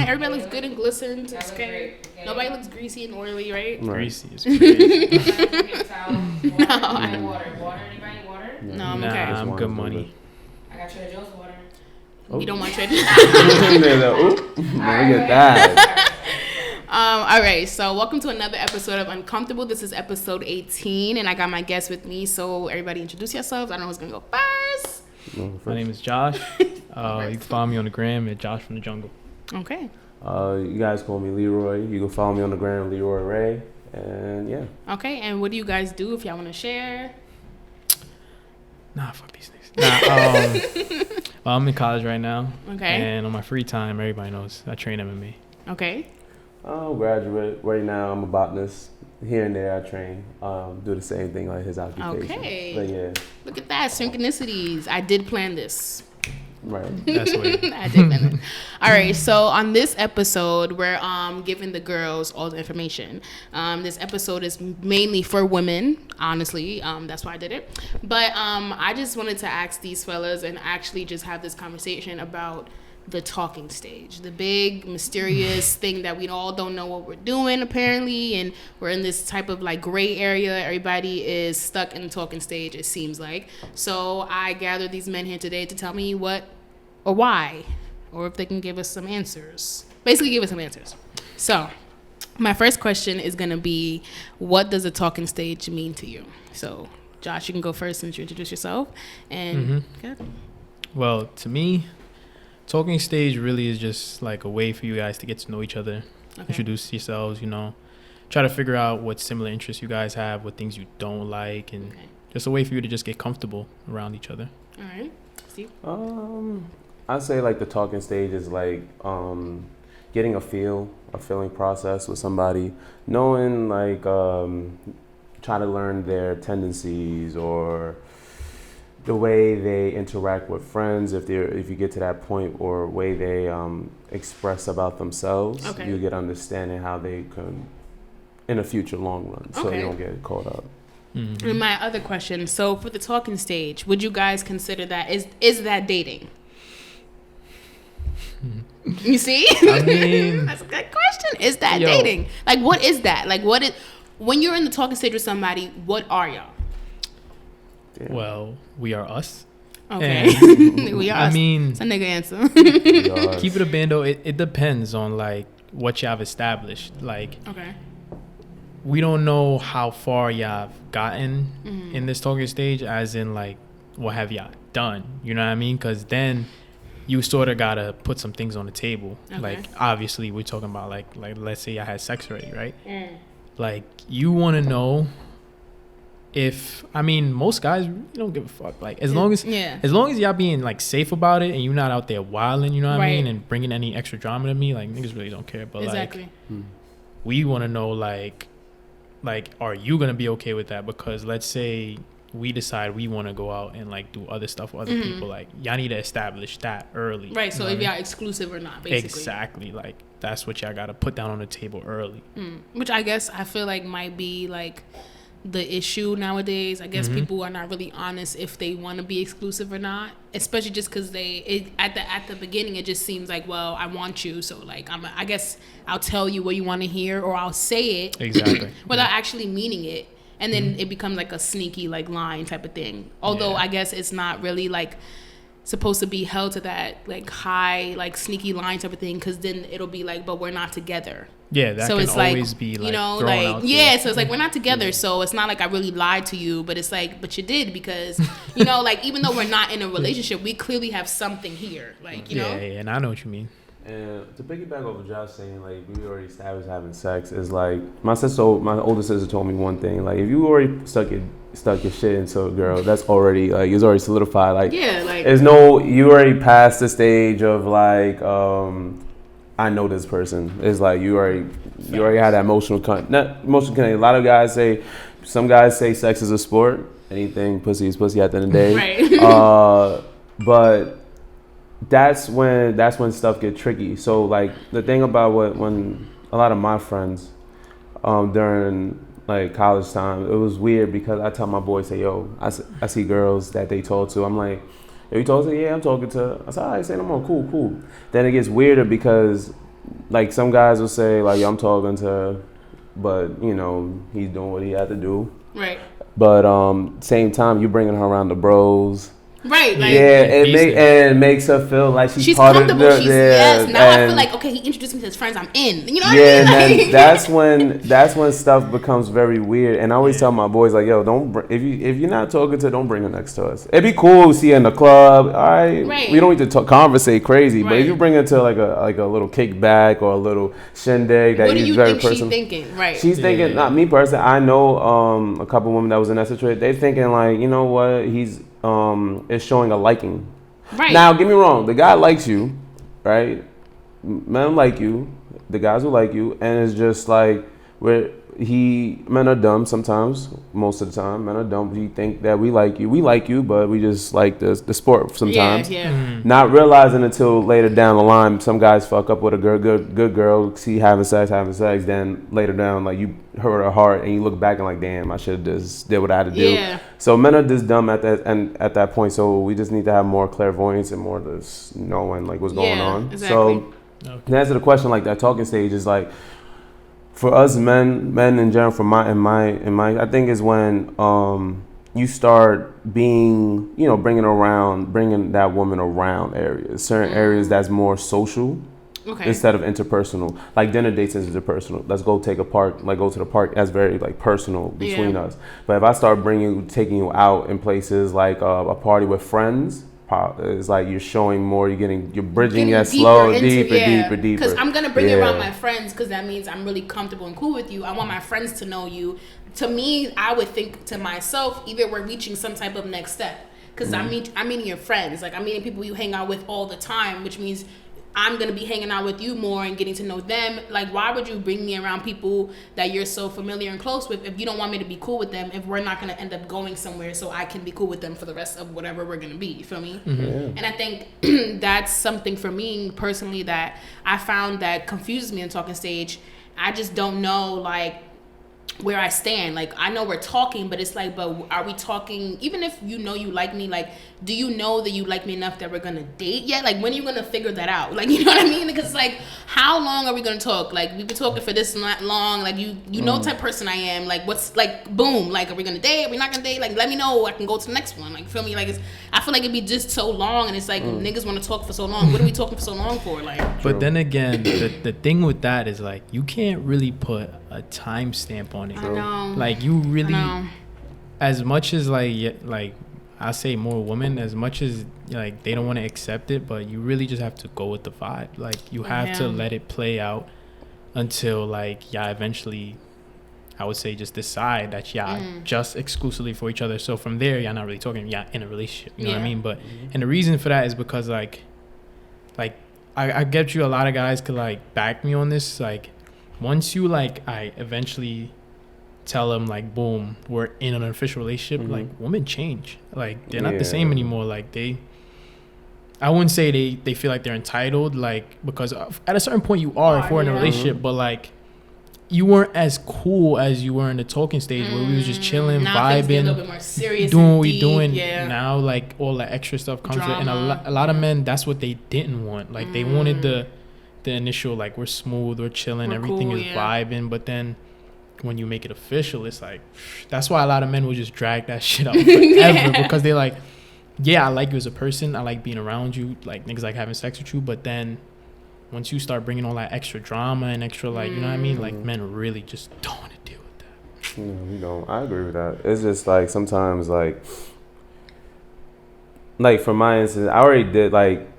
fine. Everybody looks good and glistened. It's okay. Nobody looks greasy and oily, right? Greasy is crazy. No. Water. Anybody water? No, I'm okay. I'm good money. I got Trader Joe's water. You don't want Trader Look at that. All right, so welcome to another episode of Uncomfortable. This is episode 18, and I got my guest with me. So everybody introduce yourselves. I don't know who's going to go first. My name is Josh. You can follow me on the gram at Josh from the Jungle. Okay. You guys call me Leroy. You can follow me on the gram, Leroy Ray. And yeah. Okay, and what do you guys do if y'all want to share? Nah, fuck these things. Well, I'm in college right now. Okay. And on my free time, everybody knows I train MMA. Okay. I'm a graduate. Right now, I'm a botanist. Here and there, I train. Do the same thing like his occupation. Okay. But yeah. Look at that. Synchronicities. I did plan this. Right. That's what I did plan it. All right. So on this episode, we're giving the girls all the information. This episode is mainly for women, honestly. That's why I did it. But I just wanted to ask these fellas and actually just have this conversation about the talking stage, the big mysterious thing that we all don't know what we're doing apparently, and we're in this type of like gray area. Everybody is stuck in the talking stage, it seems like. So I gathered these men here today to tell me what or why, or if they can give us some answers. Basically give us some answers. So my first question is going to be, what does a talking stage mean to you? So Josh, you can go first since you introduced yourself. And okay. Well, to me, talking stage really is just like a way for you guys to get to know each other, introduce yourselves, try to figure out what similar interests you guys have, what things you don't like, and just a way for you to just get comfortable around each other. All right. Steve? I'd say like the talking stage is like getting a feeling process with somebody, knowing like try to learn their tendencies or the way they interact with friends, if you get to that point, or way they express about themselves, you get understanding how they can in the future long run, so you don't get caught up. Mm-hmm. And my other question, so for the talking stage, would you guys consider that is that dating? You see? I mean, that's a good question. Is that dating? Like, what is that? Like, when you're in the talking stage with somebody, what are y'all? Damn. Well, we are us. Okay. We are us. I mean, it's a nigga answer. keep it a bando. It depends on like what y'all have established. Like, we don't know how far y'all have gotten in this talking stage, as in like what have y'all done. You know what I mean? Because then you sort of gotta put some things on the table. Like, obviously, we're talking about like let's say I had sex already, right? Like, you want to know. Most guys don't give a fuck. Like, as long as y'all being like safe about it and you're not out there wilding, you know what I mean, and bringing any extra drama to me, like niggas really don't care. But like, we want to know like, are you gonna be okay with that? Because let's say we decide we want to go out and like do other stuff with other people. Like, y'all need to establish that early. Right. So if y'all exclusive or not, basically. Exactly. Like, that's what y'all got to put down on the table early. Which I guess I feel like might be like the issue nowadays. I guess people are not really honest if they want to be exclusive or not, especially just because at the beginning it just seems like, well, I want you, so like I guess I'll tell you what you want to hear, or I'll say it exactly without actually meaning it, and then it becomes like a sneaky like line type of thing. Although I guess it's not really like supposed to be held to that like high like sneaky line type of thing, because then it'll be like, but we're not together. Yeah, that so can it's always like, be like, so it's like we're not together, so it's not like I really lied to you, but it's like, but you did, because like even though we're not in a relationship, we clearly have something here, like know. Yeah, and I know what you mean. And to piggyback off of Josh saying like we already established having sex, is like my older sister told me one thing, like if you already stuck your shit into a girl, that's already like it's already solidified. Like, there's you already passed the stage of like I know this person. It's like you already had that emotional connect. A lot of some guys say sex is a sport. Anything pussy is pussy at the end of the day. Right. But that's when stuff get tricky. So like the thing about when a lot of my friends during like college time, it was weird because I tell my boys, say, yo, I see girls that they talk to. I'm like, yo, you talking to? Yeah, I'm talking to. I said, all right, say no more. Cool. Then it gets weirder because like some guys will say like, yo, I'm talking to her, but you know, he's doing what he had to do. Right. But same time, you bringing her around the bros. Right. Like, Yeah, it makes her feel like she's part comfortable. of the. Yes. Now I feel like, okay, he introduced me to his friends. I'm in. You know what I mean? And then that's when stuff becomes very weird. And I always tell my boys like, yo, if you're not talking to her, don't bring her next to us. It'd be cool to see her in the club. All right. We don't need to conversate crazy. But if you bring her to like a little kickback or a little shindig that is very personal. What do you think she's thinking? Right. She's thinking. Not me personally. I know a couple women that was in that situation. They thinking like, you know what, he's is showing a liking. Right. Now, get me wrong. The guy likes you, right? Men like you. The guys will like you, and it's just like men are dumb sometimes. Most of the time, men are dumb. We think that we like you. We like you, but we just like the sport sometimes. Yeah. Mm-hmm. Not realizing until later down the line, some guys fuck up with a good girl, see having sex. Then later down, like you hurt her heart, and you look back and like, damn, I should have just did what I had to do. Yeah. So men are just dumb at that point. So we just need to have more clairvoyance and more just knowing like what's going on. Exactly. So to answer the question, like that talking stage is like, for us men in general, from my I think is when you start being, you know, bringing that woman around certain areas that's more social. Okay. Instead of interpersonal. Like dinner dates is interpersonal. Let's go take a park, like go to the park. That's very like personal between us. But if I start taking you out in places like a party with friends, it's like you're showing more. You're bridging that slow, deeper. Because I'm gonna bring you around my friends, because that means I'm really comfortable and cool with you. I want my friends to know you. To me, I would think to myself, either we're reaching some type of next step. Because I'm meeting your friends. Like, I'm meeting people you hang out with all the time, which means I'm going to be hanging out with you more and getting to know them. Like, why would you bring me around people that you're so familiar and close with if you don't want me to be cool with them, if we're not going to end up going somewhere so I can be cool with them for the rest of whatever we're going to be? You feel me? Mm-hmm. Yeah. And I think that's something for me personally that I found that confuses me in talking stage. I just don't know, like, where I stand. Like, I know we're talking, but it's like, but are we talking, even if you know you like me, like, do you know that you like me enough that we're gonna date yet? Like, when are you gonna figure that out? Like, you know what I mean? Because, like, how long are we gonna talk? Like, we've been talking for this and that long. Like, you know what type of person I am. Like, what's, like, boom, like, are we gonna date? Are we not gonna date? Like, let me know, I can go to the next one. Like, feel me? Like, I feel like it'd be just so long, and it's like, niggas wanna talk for so long. What are we talking for so long for? Like, but then again, the thing with that is, like, you can't really put a time stamp on it. I know. Like, you really, as much as like I say more women, as much as like they don't want to accept it, but you really just have to go with the vibe. Like, you have to let it play out until like eventually, I would say, just decide that just exclusively for each other. So from there, not really talking in a relationship. You know what I mean? But and the reason for that is because like I get you, a lot of guys could like back me on this. Like, once you I eventually tell them like, boom, we're in an official relationship, like, women change. Like, they're not the same anymore. Like, I wouldn't say they feel like they're entitled, like, because at a certain point you are if we're in a relationship, but like, you weren't as cool as you were in the talking stage where we was just chilling, vibing, a little bit more serious, doing what we doing. Now, like, all the extra stuff comes with it. And a lot of men, that's what they didn't want. Like, they wanted the initial, like, we're smooth, we're chilling, everything is vibing, but then when you make it official, it's like, that's why a lot of men will just drag that shit out forever because they're like, I like you as a person, I like being around you, like, niggas like having sex with you, but then once you start bringing all that extra drama and extra, like, you know what I mean, like, men really just don't want to deal with that. We don't. I agree with that. It's just like sometimes, like for my instance, I already did, like,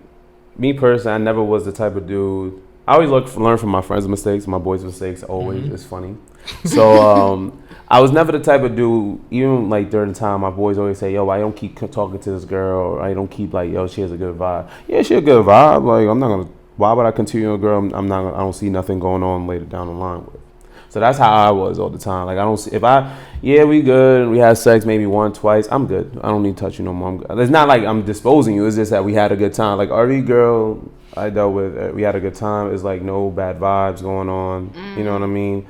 me personally, I never was the type of dude. I always learn from my friends' mistakes, my boys' mistakes. Always, it's funny. So I was never the type of dude. Even like during the time, my boys always say, "Yo, I don't keep talking to this girl, or I don't keep like, yo, she has a good vibe." Yeah, she a good vibe. Like, I'm not gonna. Why would I continue a girl? I'm not. I don't see nothing going on later down the line with. So that's how I was all the time. Like, I don't see, we good and we had sex maybe once, twice, I'm good. I don't need to touch you no more. It's not like I'm disposing you. It's just that we had a good time. Like, every girl I dealt with, we had a good time. It's like no bad vibes going on. You know what I mean?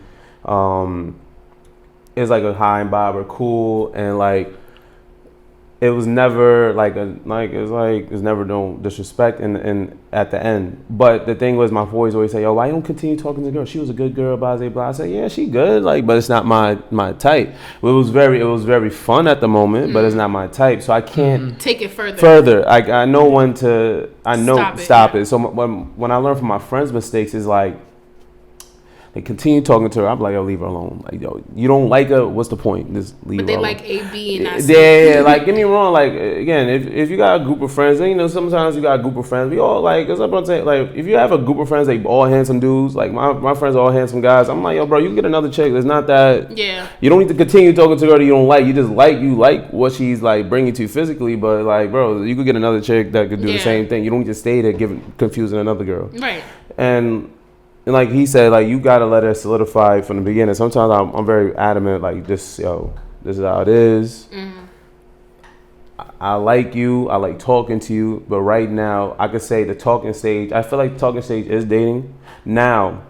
It's like a high and vibe or cool. And like, it was never it's never no disrespect and at the end. But the thing was, my boys always say, yo, why you don't continue talking to the girl? She was a good girl, blah blah blah. I said, yeah, she good, like, but it's not my type. It was very fun at the moment, but it's not my type, so I can't take it further. I know when to stop it. So when I learn from my friends' mistakes, is like, they continue talking to her. I'm like, yo, leave her alone. Like, yo, you don't like her. What's the point? Just leave her alone. But they like A, B, and not C. Yeah. Like, get me wrong. Like, again, if you got a group of friends, and, you know, sometimes you got a group of friends. We all like, that's what I'm saying. Like, if you have a group of friends, they all handsome dudes. Like, my friends are all handsome guys. I'm like, yo, bro, you get another chick. It's not that. Yeah. You don't need to continue talking to her that you don't like. You just like what she's like bringing to you physically. But like, bro, you could get another chick that could do the same thing. You don't need to stay there confusing another girl. Right. And like he said, like, you gotta let it solidify from the beginning. Sometimes I'm very adamant, like, this is how it is. I like you. I like talking to you. But right now, I could say the talking stage. I feel like the talking stage is dating. Now,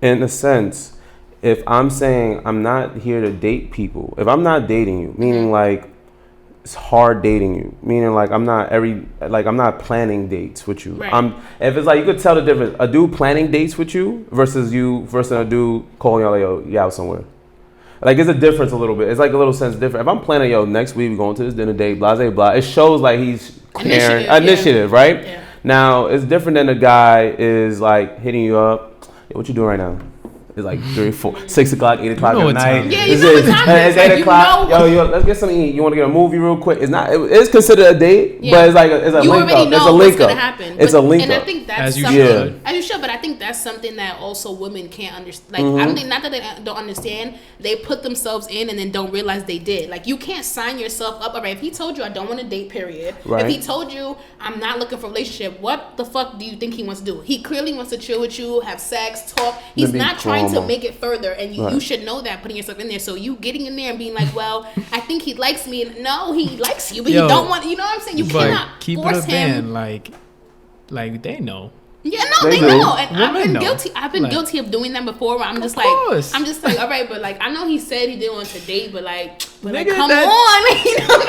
in a sense, if I'm saying I'm not here to date people, if I'm not dating you, meaning like, it's hard dating you, meaning like I'm not planning dates with you. Right. If it's like, you could tell the difference, a dude planning dates with you versus a dude calling you like, yo, you out somewhere. Like, it's a difference a little bit. It's like a little sense different. If I'm planning, yo, next week we're going to this dinner date, blah blah blah, it shows like he's caring, initiative, right? Yeah. Now it's different than a guy is like hitting you up. Hey, what you doing right now? It's like 3, 4, 6 o'clock, 8 o'clock at night. Yeah, you know what time it is. It's 8 o'clock. Yo, let's get something to eat. You want to get a movie real quick? It's not. It's considered a date, but it's like it's a link up. It's a link up. It's a link up. And I think that's something. As you should, but I think that's something that also women can't understand. Like, I don't think, not that they don't understand. They put themselves in and then don't realize they did. Like, you can't sign yourself up. All right, if he told you I don't want to date, period. Right. If he told you I'm not looking for a relationship, what the fuck do you think he wants to do? He clearly wants to chill with you, have sex, talk. He's not trying to make it further, and you should know that, putting yourself in there. So you getting in there and being like, well, I think he likes me. No, he likes you, but you don't want, you know what I'm saying? You cannot keep force him. Like they know. Yeah, no, they know. And I've been guilty of doing that before, where I'm just like, all right, but like, I know he said he didn't want to date, but come on, you know,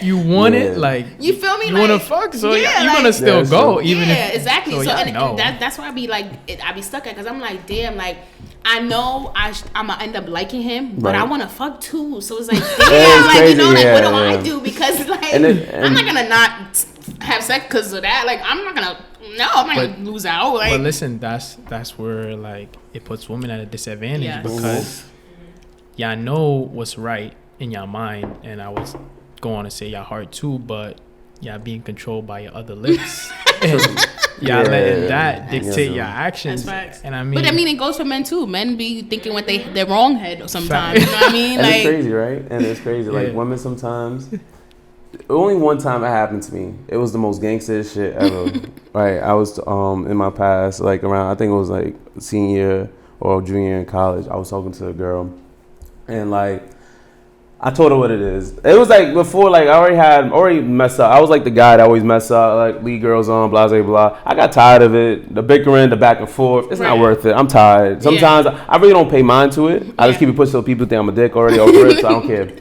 you want it, like, you feel me? You want to fuck, so you're gonna still go, even if exactly. So and that's why I be like, I be stuck at, because I'm like, damn, like, I know I'm gonna end up liking him, but I want to fuck too. So it's like, damn, like, you know, like, what do I do? Because like, I'm not gonna not have sex because of that. Like, I'm not gonna lose out. Like, but listen, that's where, like, it puts women at a disadvantage, because y'all know what's right in your mind, and I was going to say your heart too, but y'all being controlled by your other lips. And y'all letting that dictate your actions. That's and but it goes for men too. Men be thinking with their wrong head sometimes. You know what I mean? Like, it's crazy, right? And it's crazy. Like, women sometimes. Only one time it happened to me. It was the most gangster shit ever. Right? I was in my past, like, around, I think it was like senior or junior in college. I was talking to a girl, and like, I told her what it is. It was like before, like, I already messed up. I was like the guy that always mess up, like, lead girls on, blah blah blah. I got tired of it, the bickering, the back and forth. It's not worth it. I'm tired. Sometimes I really don't pay mind to it. I just keep it pushed so people think I'm a dick already over it, so I don't care.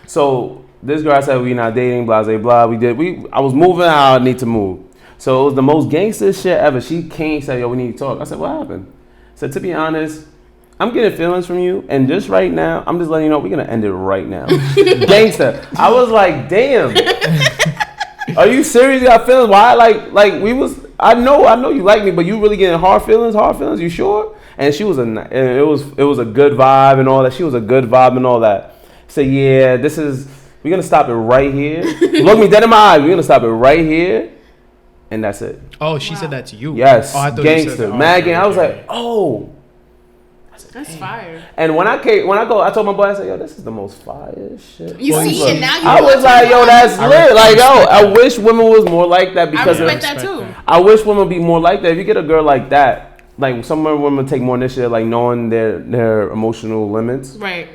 So this girl, I said, we not dating, blah blah blah. I was moving how I need to move. So it was the most gangster shit ever. She came and said, yo, we need to talk. I said, what happened? I said, to be honest, I'm getting feelings from you, and just right now, I'm just letting you know we're gonna end it right now. Gangster. I was like, damn. Are you serious? You got feelings? Why? Like we was. I know you like me, but you really getting hard feelings? Hard feelings? You sure? And she was it was a good vibe and all that. She was a good vibe and all that. So yeah, we're gonna stop it right here. Look me dead in my eyes. We're gonna stop it right here, and that's it. Oh, she said that to you. Yes, gangster, mad gang. I was like, oh. That's fire. And when I told my boy, I said, yo, this is the most fire shit. You see, and now I was like, yo, that's lit. Like, yo, I wish women was more like that, because I respect that too. I wish women would be more like that. If you get a girl like that, like, some women take more initiative, like, knowing their emotional limits. Right.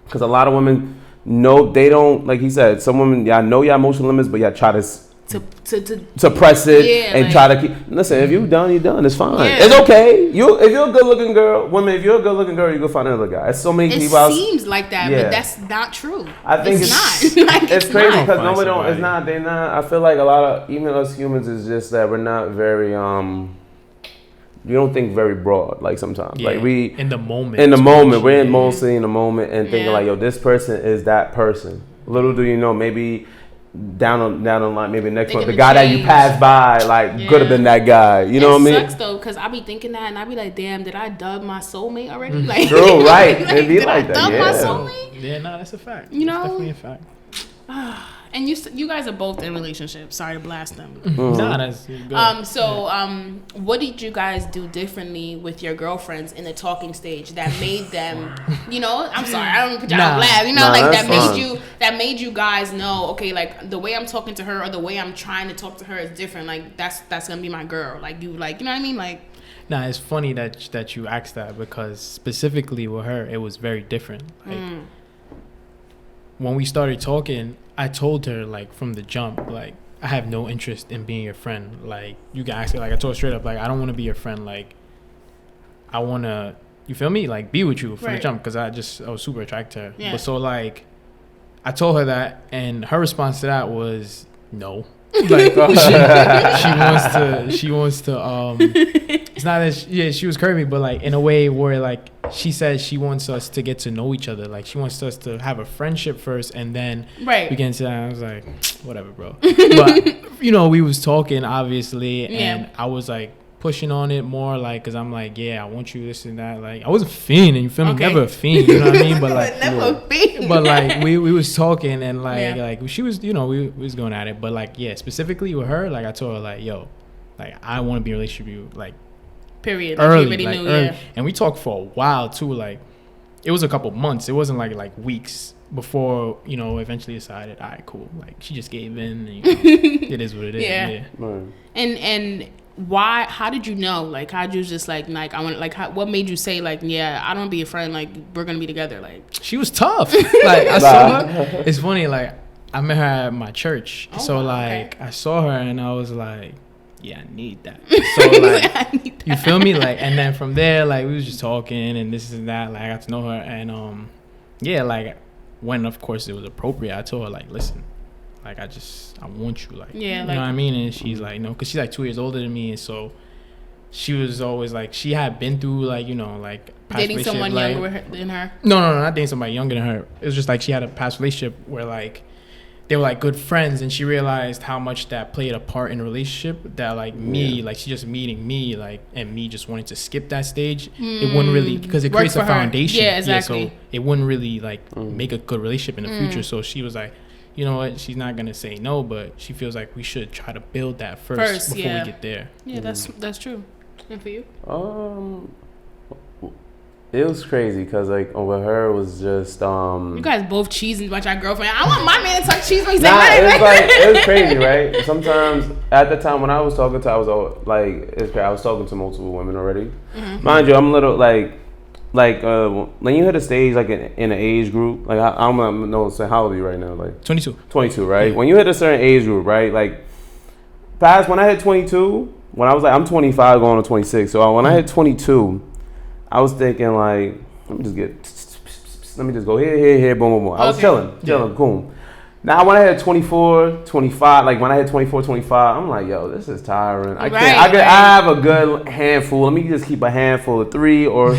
Because a lot of women know they don't, like he said, some women, y'all know your emotional limits, but y'all try to to suppress it Yeah, and like- try to keep. Listen, if you done, you done. It's fine. Yeah. It's okay. If you're a good looking girl, women, if you're a good looking girl, you go find another guy. It's so many it people. Out, seems like that, Yeah. but that's not true. I think it's it's not. Like, it's crazy not. because Find nobody don't. It's somebody. not. They're not. I feel like a lot of even us humans is just that we're not very we don't think very broad. Like sometimes, Yeah, like we in the moment. in the moment, we're in Yeah. mostly in the moment and thinking Yeah. like, yo, this person is that person. Little do you know, maybe down the line, maybe next They month, the gonna guy that you change. passed by, like, Yeah. could have been that guy. You know it what I mean? sucks though, cause I be thinking that, and I be like, damn, did I dub my soulmate already? Like, True, right. It be did like I that, dub my yeah. soulmate? Yeah, no, that's a fact. You That's know? definitely a fact. And you guys are both in relationships. Sorry to blast them. Nah, that's good. What did you guys do differently with your girlfriends in the talking stage that made them, I'm sorry, I don't put y'all Nah. on blast, Nah, like that's that made you guys know, okay, like the way I'm talking to her or the way I'm trying to talk to her is different. Like that's gonna be my girl. Like you know what I mean? Like Nah, it's funny that you asked that because specifically with her, it was very different. Like when we started talking, I told her like from the jump, like I have no interest in being your friend. Like you can ask her, like I told her straight up, like I don't want to be your friend. Like I want to, you feel me? Like be with you from the Right. jump because I was super attracted to her. Yeah. But so like I told her that, and her response to that was no. Like she wants to it's not that she was curvy, but like in a way where like she says she wants us to get to know each other. Like she wants us to have a friendship first and then right. we get into that. I was like, whatever, bro. But we was talking obviously, and Yeah. I was like pushing on it more, like, cause I'm like, yeah, I want you, this and that. Like I wasn't fiending, you feel me? Okay. Never a fiend, you know what I mean? But like, never been. but like we was talking and like Yeah. like she was, we was going at it. But like, yeah, specifically with her, like I told her like, yo, like I want to be in a relationship with you, like Period. Like, early, you already like knew, early. yeah. And we talked for a while too. Like it was a couple months. It wasn't like weeks before eventually decided, all right, cool. Like she just gave in. And, it is what it is. Yeah. Yeah. Right. And why? How did you know? Like, how did you just like I want like what made you say like, yeah, I don't want to be a friend. Like we're gonna be together. Like She was tough. Like I saw her. It's funny. Like I met her at my church. Oh, So wow, like okay. I saw her and I was like, yeah, I need that. So like I need that. you feel me? Like and then from there, like we was just talking and this and that. Like I got to know her and yeah, like when of course it was appropriate, I told her like, listen, like I want you, like Yeah, you like- know what I mean? And she's like, no, because she's like 2 years older than me, and so she was always like, she had been through like like past Dating relationship, someone like, younger than her. No, not dating somebody younger than her. It was just like she had a past relationship where like they were like good friends, and she realized how much that played a part in a relationship. That like me, like she just meeting me, like and me just wanting to skip that stage. It wouldn't really because it Work creates for a her. foundation. Yeah, exactly. so it wouldn't really like make a good relationship in the future. So she was like, you know what? She's not gonna say no, but she feels like we should try to build that first before yeah. we get there. Yeah, that's true. And for you? It was crazy because like with her it was just You guys both cheesing about your girlfriend. I want my man to talk cheese when he's Nah, like, it was like it was crazy, right? Sometimes at the time when I was talking to, I was like, I was talking to multiple women already. Mind you, I'm a little like when you hit a stage like in an age group, like I'm gonna know say how old are you right now, like 22. 22, right? Yeah. When you hit a certain age group, right? Like past when I hit 22, when I was like I'm 25 going to 26, so when I hit 22, I was thinking like let me just go here, boom, boom, boom. I was chilling, cool. Now when I hit 24, 25, like when I hit 24, 25, I'm like, yo, this is tiring. I have a good handful. Let me just keep a handful of 3 or a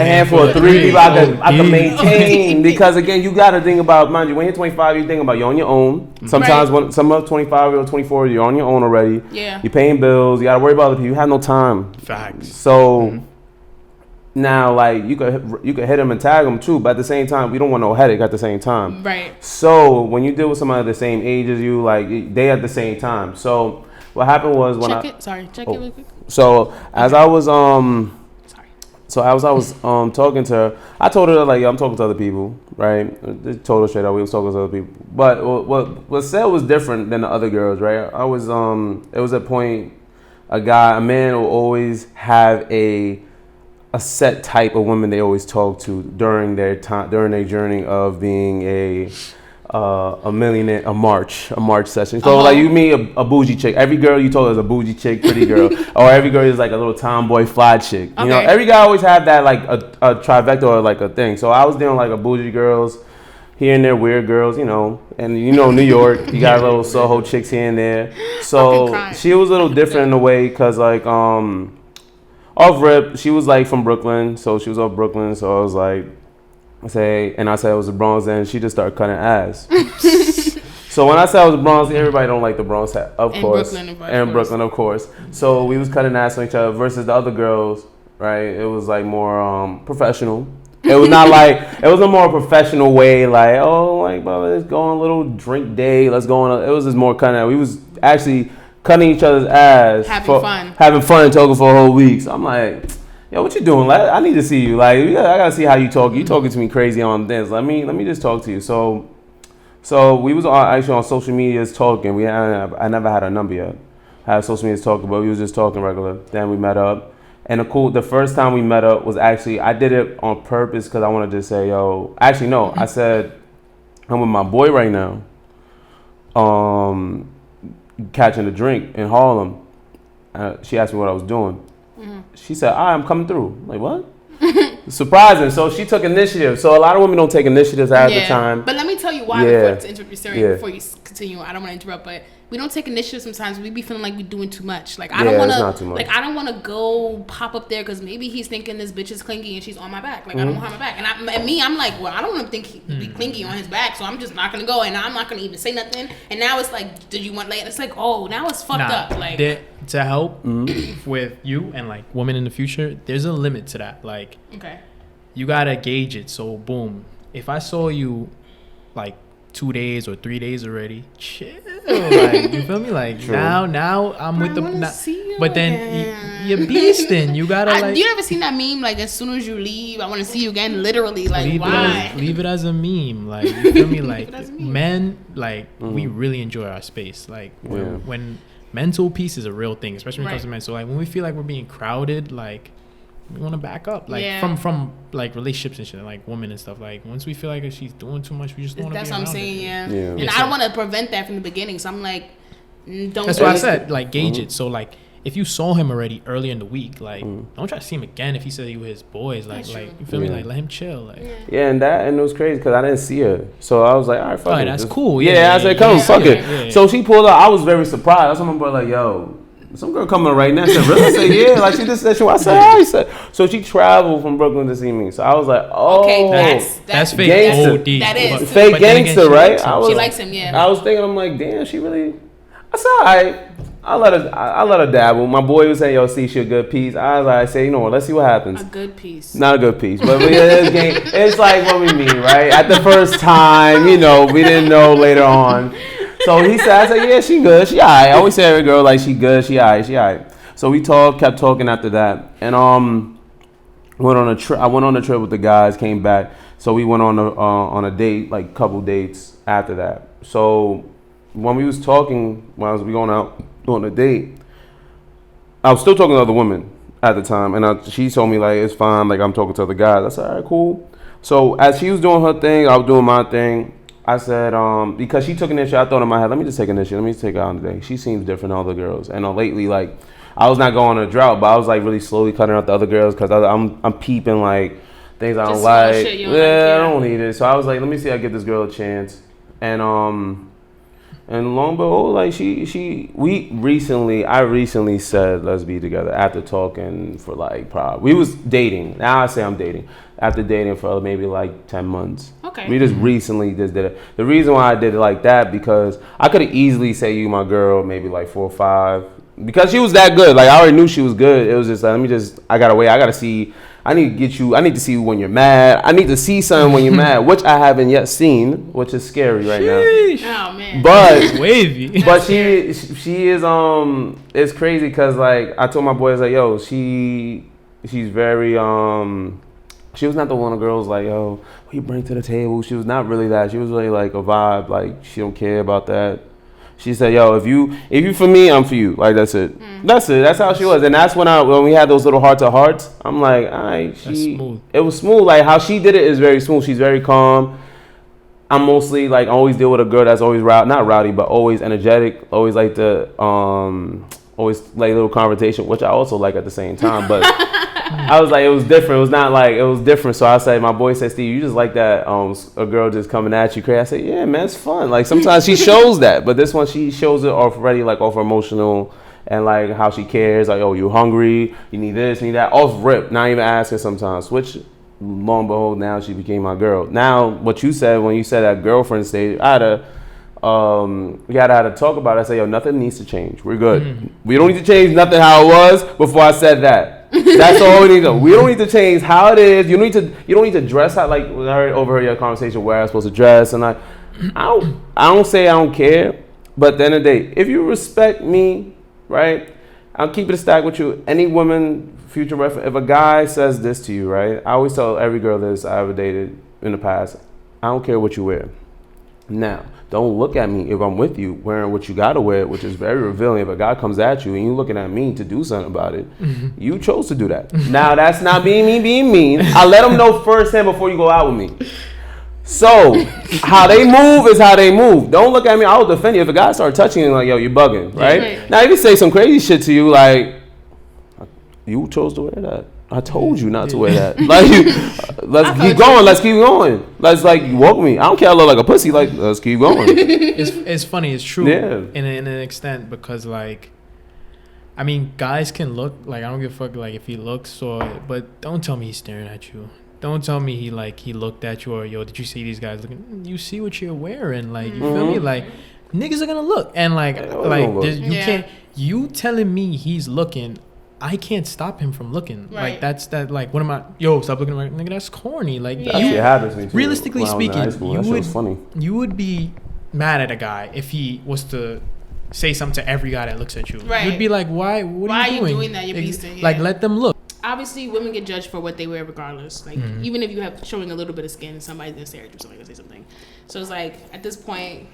handful of 3 people I can maintain. Because again, you got to think about, mind you, when you're 25, you think about you're on your own. Sometimes when some of 25 or 24, you're on your own already. Yeah. You're paying bills. You got to worry about other people. You have no time. Facts. So now, like you could hit them and tag them too, but at the same time, we don't want no headache at the same time. Right. So when you deal with somebody the same age as you, like they at the same time. So what happened was when Check it real quick. So as I was Sorry. so as I was talking to her, I told her like, yo, I'm talking to other people, right? I told her straight up we was talking to other people. But what said was different than the other girls, right? I was it was a point a man will always have a set type of women they always talk to during their time, during their journey of being a a millionaire, a march session. So like you meet a bougie chick. Every girl you told is a bougie chick, pretty girl, or every girl is like a little tomboy fly chick. You know, every guy always have that like a trifecta or like a thing. So I was dealing like a bougie girls, here and there, weird girls, you know, and you know New York, you got little Soho chicks here and there. So she was a little different in a way, cause like off rip, she was like from Brooklyn, so she was off Brooklyn. So I was like, I said it was the Bronx, and she just started cutting ass. So when I said I was the Bronx, everybody don't like the Bronx, of course. Brooklyn, of course. So we was cutting ass on each other versus the other girls, right? It was like more professional. It was not like, it was a more professional way, like, oh, like, bro, let's go on a little drink day, let's go on. It was just more kind of, we was actually cutting each other's ass. Having fun and talking for a whole week. So I'm like, yo, what you doing? I need to see you. Like, I gotta see how you talk. You talking to me crazy on this. Let me just talk to you. So we was actually on social medias talking. I never had a number yet. I had social medias talking, but we was just talking regular. Then we met up. And the first time we met up was actually, I did it on purpose because I wanted to say, yo, actually, no, I said, I'm with my boy right now, catching a drink in Harlem. She asked me what I was doing. She said, I'm coming through. I'm like, what? Surprising. So she took initiative. So a lot of women don't take initiatives at the time. But let me tell you why before to interrupt your story, before you continue. I don't want to interrupt, but we don't take initiative sometimes. We be feeling like we're doing too much. Like I don't want to, like I don't want to go pop up there because maybe he's thinking this bitch is clingy and she's on my back. Like I don't want her on my back. And I'm like, well, I don't want to think he be clingy on his back, so I'm just not gonna go and I'm not gonna even say nothing. And now it's like, did you want like? It's like, oh, now it's fucked up. Like to help with you and like women in the future, there's a limit to that. Like, you gotta gauge it. So boom, if I saw you like 2 days or 3 days already, chill. Like, you feel me? Like now I'm with the. But then you're beasting. You gotta you ever seen that meme? Like as soon as you leave, I want to see you again. Literally, like why? Leave it as a meme. Like you feel me? Like men, like we really enjoy our space. Like when mental peace is a real thing, especially when it comes to men. So like when we feel like we're being crowded, like we want to back up, like from like relationships and shit, like women and stuff. Like once we feel like she's doing too much, we just don't want to be around. That's what I'm saying. And I don't want to prevent that from the beginning. So I'm like, don't. That's why I said like gauge it. So like if you saw him already early in the week, like don't try to see him again if he said you were his boys. Like you feel me? Like let him chill. Like and it was crazy because I didn't see her, so I was like, all right, fuck it. That's cool. I said, come, fuck it. Yeah. So she pulled up. I was very surprised. I was my boy like, yo, some girl coming right now. I said, really? I said, yeah. Like she just said, I said, all right. So she traveled from Brooklyn to see me. So I was like, oh, okay, that's fake gangster. OD. That is fake gangster, right? She likes him, I was thinking, I'm like, damn, she really. I said, all right. I let her dabble. My boy was saying, yo, see, she a good piece. I was like, I say, you know what? Let's see what happens. A good piece. Not a good piece, but it's like what we mean, right? At the first time, you know, we didn't know later on. So he said, I said, yeah, she good. She all right. I always say every girl, like, she good. She all right. So we kept talking after that. And went on a trip. I went on a trip with the guys, came back. So we went on a date, like couple dates after that. So when we was talking, when we going out on a date, I was still talking to other women at the time. And she told me, like, it's fine. Like, I'm talking to other guys. I said, all right, cool. So as she was doing her thing, I was doing my thing. I said, because she took initiative, I thought in my head, let me just take initiative. Let me just take her out today. She seems different than other girls. And lately, like, I was not going on a drought, but I was, like, really slowly cutting out the other girls because I'm peeping, like, things I don't like. I don't need it. So I was like, let me see if I get this girl a chance. And lo and behold, like, I recently said, let's be together after talking for, like, probably, we was dating. Now I say I'm dating. After dating for maybe like 10 months. Okay. We just recently just did it. The reason why I did it like that, because I could have easily say you my girl, maybe like 4 or 5. Because she was that good. Like, I already knew she was good. It was just like, I gotta wait. I gotta see. I need to see you when you're mad. I need to see something when you're mad, which I haven't yet seen, which is scary right now. Oh, man. But wavy. But she is, it's crazy because, like, I told my boys, like, yo, she's very, she was not the one of girls like, yo, what you bring to the table? She was not really that. She was really like a vibe. Like, she don't care about that. She said, yo, if you for me, I'm for you. Like, that's it. That's it. That's how she was. And that's when we had those little heart to hearts, I'm like, all right, smooth. It was smooth. Like, how she did it is very smooth. She's very calm. I'm mostly like I always deal with a girl that's always not rowdy, but always energetic. Always like to always like little conversation, which I also like at the same time. But I was like, it was different. It was not like it was different. So I said, my boy said, Steve, you just like that a girl just coming at you crazy. I said, yeah, man, it's fun. Like sometimes she shows that, but this one she shows it already like off emotional and like how she cares. Like, oh, you hungry? You need this, need that. Off rip, not even asking sometimes. Which, lo and behold, now she became my girl. Now, what you said when you said that girlfriend stage, I had to we had to talk about it. I said, yo, nothing needs to change. We're good. We don't need to change nothing how it was before I said that. That's all we need to go. We don't need to change how it is. You don't need to dress how, like when I overheard your conversation where I'm supposed to dress, and I don't say I don't care, but at the end of the day, if you respect me, right, I'll keep it a stack with you. Any woman, future reference, if a guy says this to you, right, I always tell every girl this I ever dated in the past, I don't care what you wear. Now, don't look at me if I'm with you wearing what you gotta wear, which is very revealing. If a guy comes at you and you looking at me to do something about it, you chose to do that. Now, that's not being mean. I let them know firsthand before you go out with me. So, how they move is how they move. Don't look at me. I will defend you. If a guy start touching you, like, yo, you bugging, right? Now, he can say some crazy shit to you, like, you chose to wear that. I told you not to wear that. Like, let's keep going. Let's keep going. Let's like you woke me. I don't care. I look like a pussy. Like, let's keep going. It's funny. It's true. Yeah. In an extent, because like, I mean, guys can look like I don't give a fuck like if he looks or, but don't tell me he's staring at you. Don't tell me he looked at you or yo, did you see these guys looking? You see what you're wearing, like you feel me? Like niggas are gonna look and like you can't. You telling me he's looking. I can't stop him from looking. Right. Like that's that. Like what am I? Yo, stop looking at my nigga. That's corny. Like that actually happens to me too. Realistically speaking, funny. You would be mad at a guy if he was to say something to every guy that looks at you. Right. You'd be like, why? Why are you doing that? You're beasting. Yeah. Like let them look. Obviously, women get judged for what they wear regardless. Like even if you have showing a little bit of skin, somebody's gonna stare at you. Somebody's gonna say something. So it's like at this point,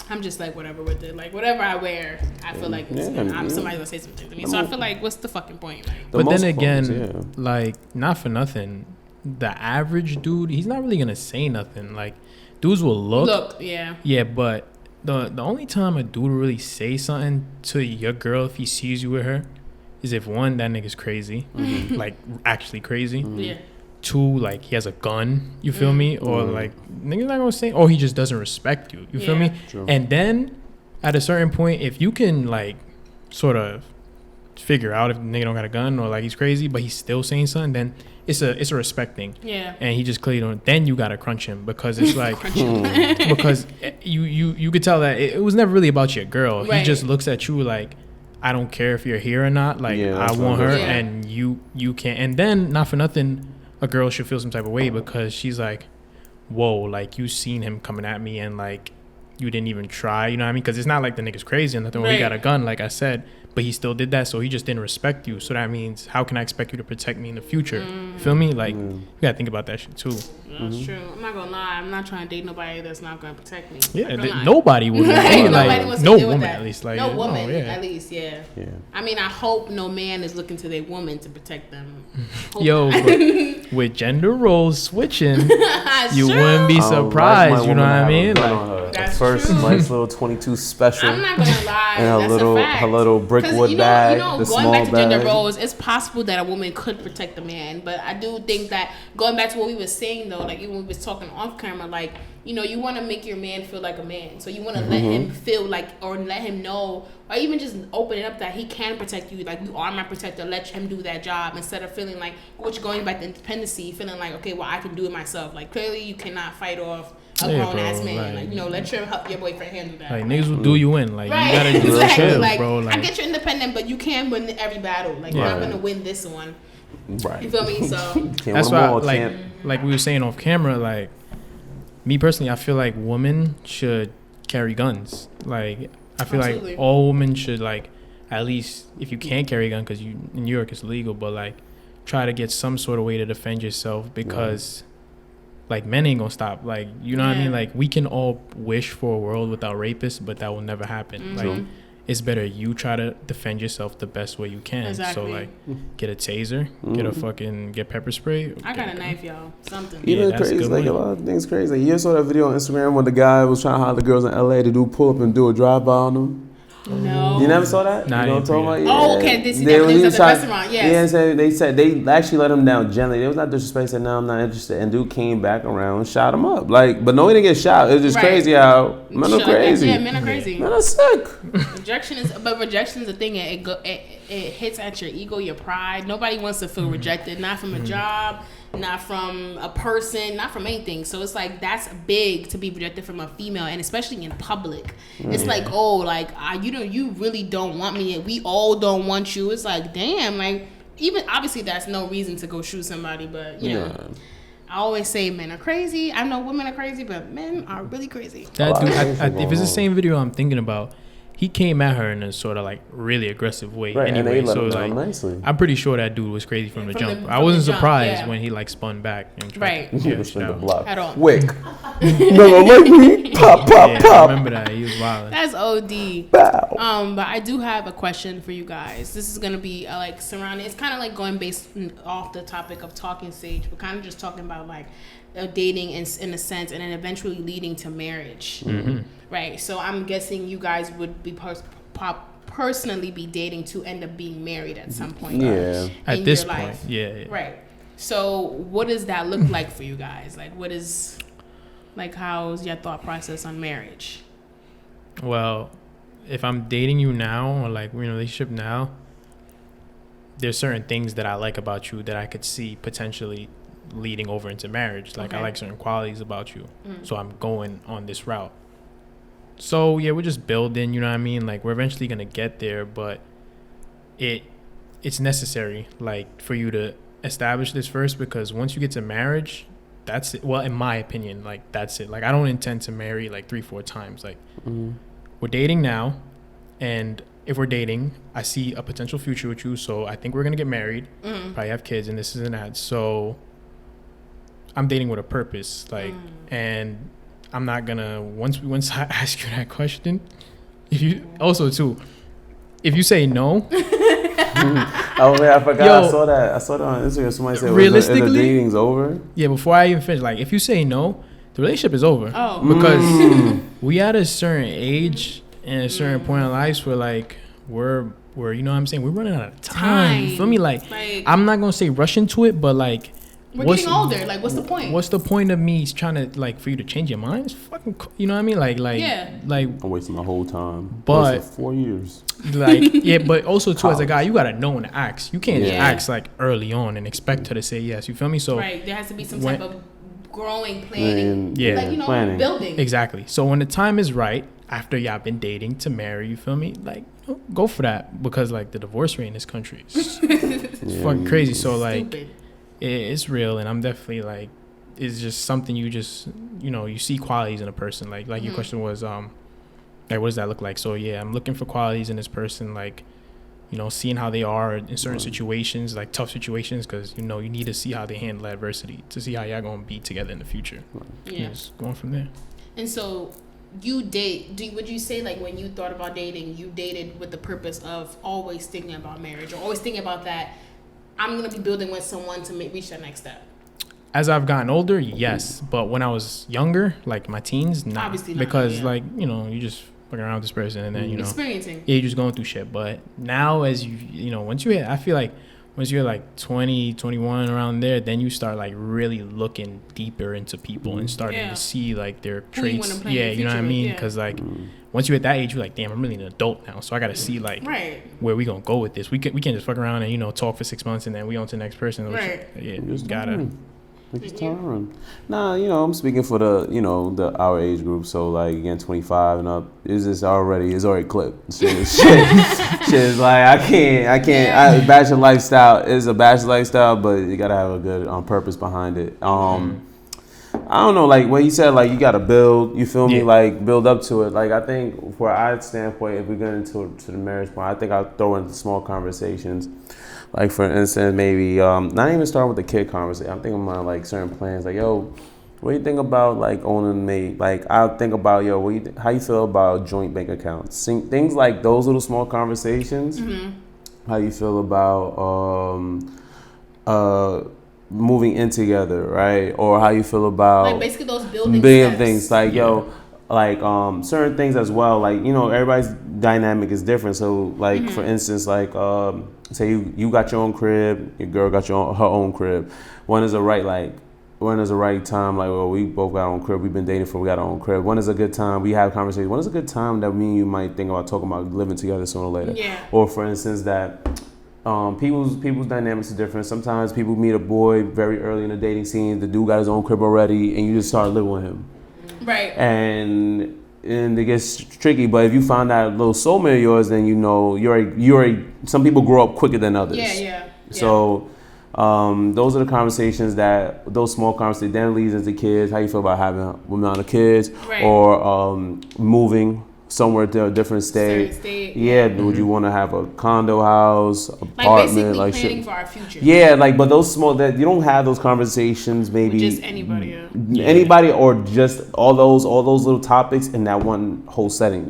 I'm just like whatever with it. Like whatever I wear, I feel like somebody's gonna say something to me. So I feel like what's the fucking point? Like, but then again, like not for nothing, the average dude, he's not really gonna say nothing. Like dudes will look. Yeah, but the only time a dude will really say something to your girl if he sees you with her is if one, that nigga's crazy, like actually crazy. Yeah. Two, like he has a gun, you feel me? Or like niggas not gonna say, oh, he just doesn't respect you. You feel me? True. And then at a certain point, if you can like sort of figure out if the nigga don't got a gun or like he's crazy, but he's still saying something, then it's a respect thing. Yeah. And he just clearly don't. Then you gotta crunch him because it's like because you could tell that it was never really about your girl. Right. He just looks at you like, I don't care if you're here or not. Like I want her, and you can't. And then not for nothing, a girl should feel some type of way because she's like, whoa, like you seen him coming at me and like you didn't even try, you know what I mean? Because it's not like the nigga's crazy or nothing. Right. He got a gun, like I said, but he still did that, so he just didn't respect you. So that means how can I expect you to protect me in the future? You feel me? Like you gotta think about that shit too. That's true. I'm not gonna lie. I'm not trying to date nobody that's not gonna protect me. Yeah, nobody would. Like, no woman at least. Like no woman at least. Yeah. I mean, I hope no man is looking to their woman to protect them. Yo, but with gender roles switching, you wouldn't be surprised. You know what I mean? Like that's first nice little 22 special. I'm not gonna lie. And her little brickwood bag. The going back to gender roles, it's possible that a woman could protect a man, but I do think that going back to what we were saying though, like even when we was talking off camera, like you want to make your man feel like a man, so you want to let him feel like, or let him know, or even just open it up that he can protect you, like you are my protector, let him do that job, instead of feeling like, which going back to independency, feeling like, okay, well I can do it myself. Like clearly you cannot fight off a grown ass man, like let your boyfriend handle that. Like niggas will do you in, like you gotta do exactly. Like, bro. Like I get you independent, but you can win every battle. Like you're not gonna win this one. Right. You feel me? So that's why, like we were saying off camera, like me personally, I feel like women should carry guns. Like I feel like all women should, like, at least if you can't carry a gun, because in New York it's legal, but like try to get some sort of way to defend yourself, because like men ain't gonna stop. Like, you know what I mean? Like we can all wish for a world without rapists, but that will never happen. Like it's better you try to defend yourself the best way you can. Exactly. So like, get a taser, get pepper spray. I got a knife, y'all. Something. Even that's crazy, good like money. a lot of things crazy. Like, you saw that video on Instagram when the guy was trying to hire the girls in LA to do pull up and do a drive by on them. No. You never saw that? Nah, you know I what I'm talking didn't about? Oh, okay. This is when he was at the restaurant. Yes. Yeah, they said they actually let him down gently. They was not disrespectful. Said, no, I'm not interested. And dude came back around and shot him up. Like, but no, he didn't get shot. It was just Right. crazy how men are crazy. Yeah, men are crazy. Men are sick. Rejection is a thing. It hits at your ego, your pride. Nobody wants to feel rejected, not from a job, not from a person, not from anything. So it's like that's big to be rejected from a female, and especially in public. It's like, oh, like you really don't want me. We all don't want you. It's like, damn, like even obviously that's no reason to go shoot somebody, but you know. I always say men are crazy. I know women are crazy, but men are really crazy. That dude, if it's the same video I'm thinking about, he came at her in a sort of like really aggressive way. Right, anyway, and they let so him like down nicely. I'm pretty sure that dude was crazy from the jump. I from wasn't the jump, surprised yeah. when he like spun back and tried Right. to He was shoot the out. block. At all. Wick. No, like me. Pop, pop, Yeah, I pop. remember that. He was wild. That's OD. Bow. But I do have a question for you guys. This is gonna be like surrounding. It's kind of like going based off the topic of talking stage, but kind of just talking about like dating in a sense, and then eventually leading to marriage. Right. So I'm guessing you guys would be personally be dating to end up being married at some point. Yeah. At in this your point, life. yeah. Right. So what does that look like for you guys? Like, what is, like, how's your thought process on marriage? Well, if I'm dating you now or like we're in a relationship now, there's certain things that I like about you that I could see potentially leading over into marriage. Like I Okay. like certain qualities about you. So I'm going on this route. So yeah, we're just building, you know what I mean? Like we're eventually gonna get there, but it's necessary like for you to establish this first, because once you get to marriage, that's it. Well, in my opinion, like that's it. Like I don't intend to marry like 3-4 times. Like we're dating now, and if we're dating, I see a potential future with you, so I think we're gonna get married, probably have kids, and this is and that. So I'm dating with a purpose, like, and I'm not gonna once I ask you that question, if you also too, if you say no, Oh man, I forgot. Yo, I saw that on Instagram. Somebody said, realistically, the dating's over. yeah, before I even finish, like if you say no, the relationship is over. Oh. Because we at a certain age and a certain point in life where like we're you know what I'm saying, we're running out of time. You feel me? Like I'm not gonna say rush into it, but like we're getting older. Like, what's the point? What's the point of me trying to like for you to change your mind? It's fucking, you know what I mean? Like Yeah. like I'm wasting my whole time. But- Wasted 4 years. like yeah, but also too as a guy, you gotta know when to ask. You can't just Yeah. ask like early on and expect her to say yes. You feel me? So Right. There has to be some when- type of growing, planning. And, Yeah. Like, you know, planning. building. exactly. So when the time is right, after y'all been dating to marry, you feel me? Like go for that, because like the divorce rate in this country is Yeah. fucking crazy. So like Stupid. it's real, and I'm definitely like, it's just something you just, you know, you see qualities in a person. Like your question was like what does that look like? So yeah, I'm looking for qualities in this person, like, you know, seeing how they are in certain situations, like tough situations, because you know you need to see how they handle adversity to see how y'all gonna be together in the future. Yeah. Just going from there. And so you would you say like when you thought about dating, you dated with the purpose of always thinking about marriage, or always thinking about that I'm going to be building with someone to reach that next step? As I've gotten older, yes, but when I was younger, like my teens, nah, Obviously not, because yeah. like, you know, you just fucking around with this person and then, you know, Experiencing. yeah, you're just going through shit. But now as you know, once you hit, I feel like once you're like 20, 21 around there, then you start like really looking deeper into people and starting Yeah. to see like their Who you traits. wanna plan Yeah, your you know what I future with, mean? yeah. Because like once you're at that age, you're like, damn, I'm really an adult now. So I got to see like Right. where we gonna go with this. We can't just fuck around and, you know, talk for 6 months and then we on to the next person. Right. Yeah, you Just gotta. time. Just time. Nah, you know, I'm speaking for our age group. So like again, 25 and up. It's already clipped. Shit is like I can't. Bachelor lifestyle is a bachelor lifestyle, but you gotta have a good purpose behind it. I don't know, like what he said, like you gotta build. You feel me? Yeah. Like build up to it. Like I think, for our standpoint, if we get into the marriage point, I think I'll throw in small conversations. Like for instance, maybe not even start with the kid conversation. I'm thinking about like certain plans. Like, yo, What do you think about like owning mate? Like I think about how you feel about joint bank accounts? Things like those little small conversations. How you feel about moving in together, right? Or how you feel about like basically those building things like certain things as well. Like everybody's dynamic is different. So like for instance, like say you got your own crib, your girl got her own crib. When is the right time? Like, well, we both got our own crib. We've been dating we got our own crib. When is a good time? We have conversations. When is a good time that me and you might think about talking about living together sooner or later? Yeah. Or for instance, that people's dynamics are different. Sometimes people meet a boy very early in the dating scene. The dude got his own crib already, and you just start living with him. Right. And it gets tricky. But if you find that little soulmate of yours, then you're some people grow up quicker than others. Yeah. So. Those are the conversations those small conversations then leads into kids. How you feel about having women on the kids, right. or moving somewhere to a different state? Yeah, would you want to have a condo house, apartment, like basically planning for our future? Yeah, but those small that you don't have those conversations. Maybe with just anybody, anybody, or just all those little topics in that one whole setting.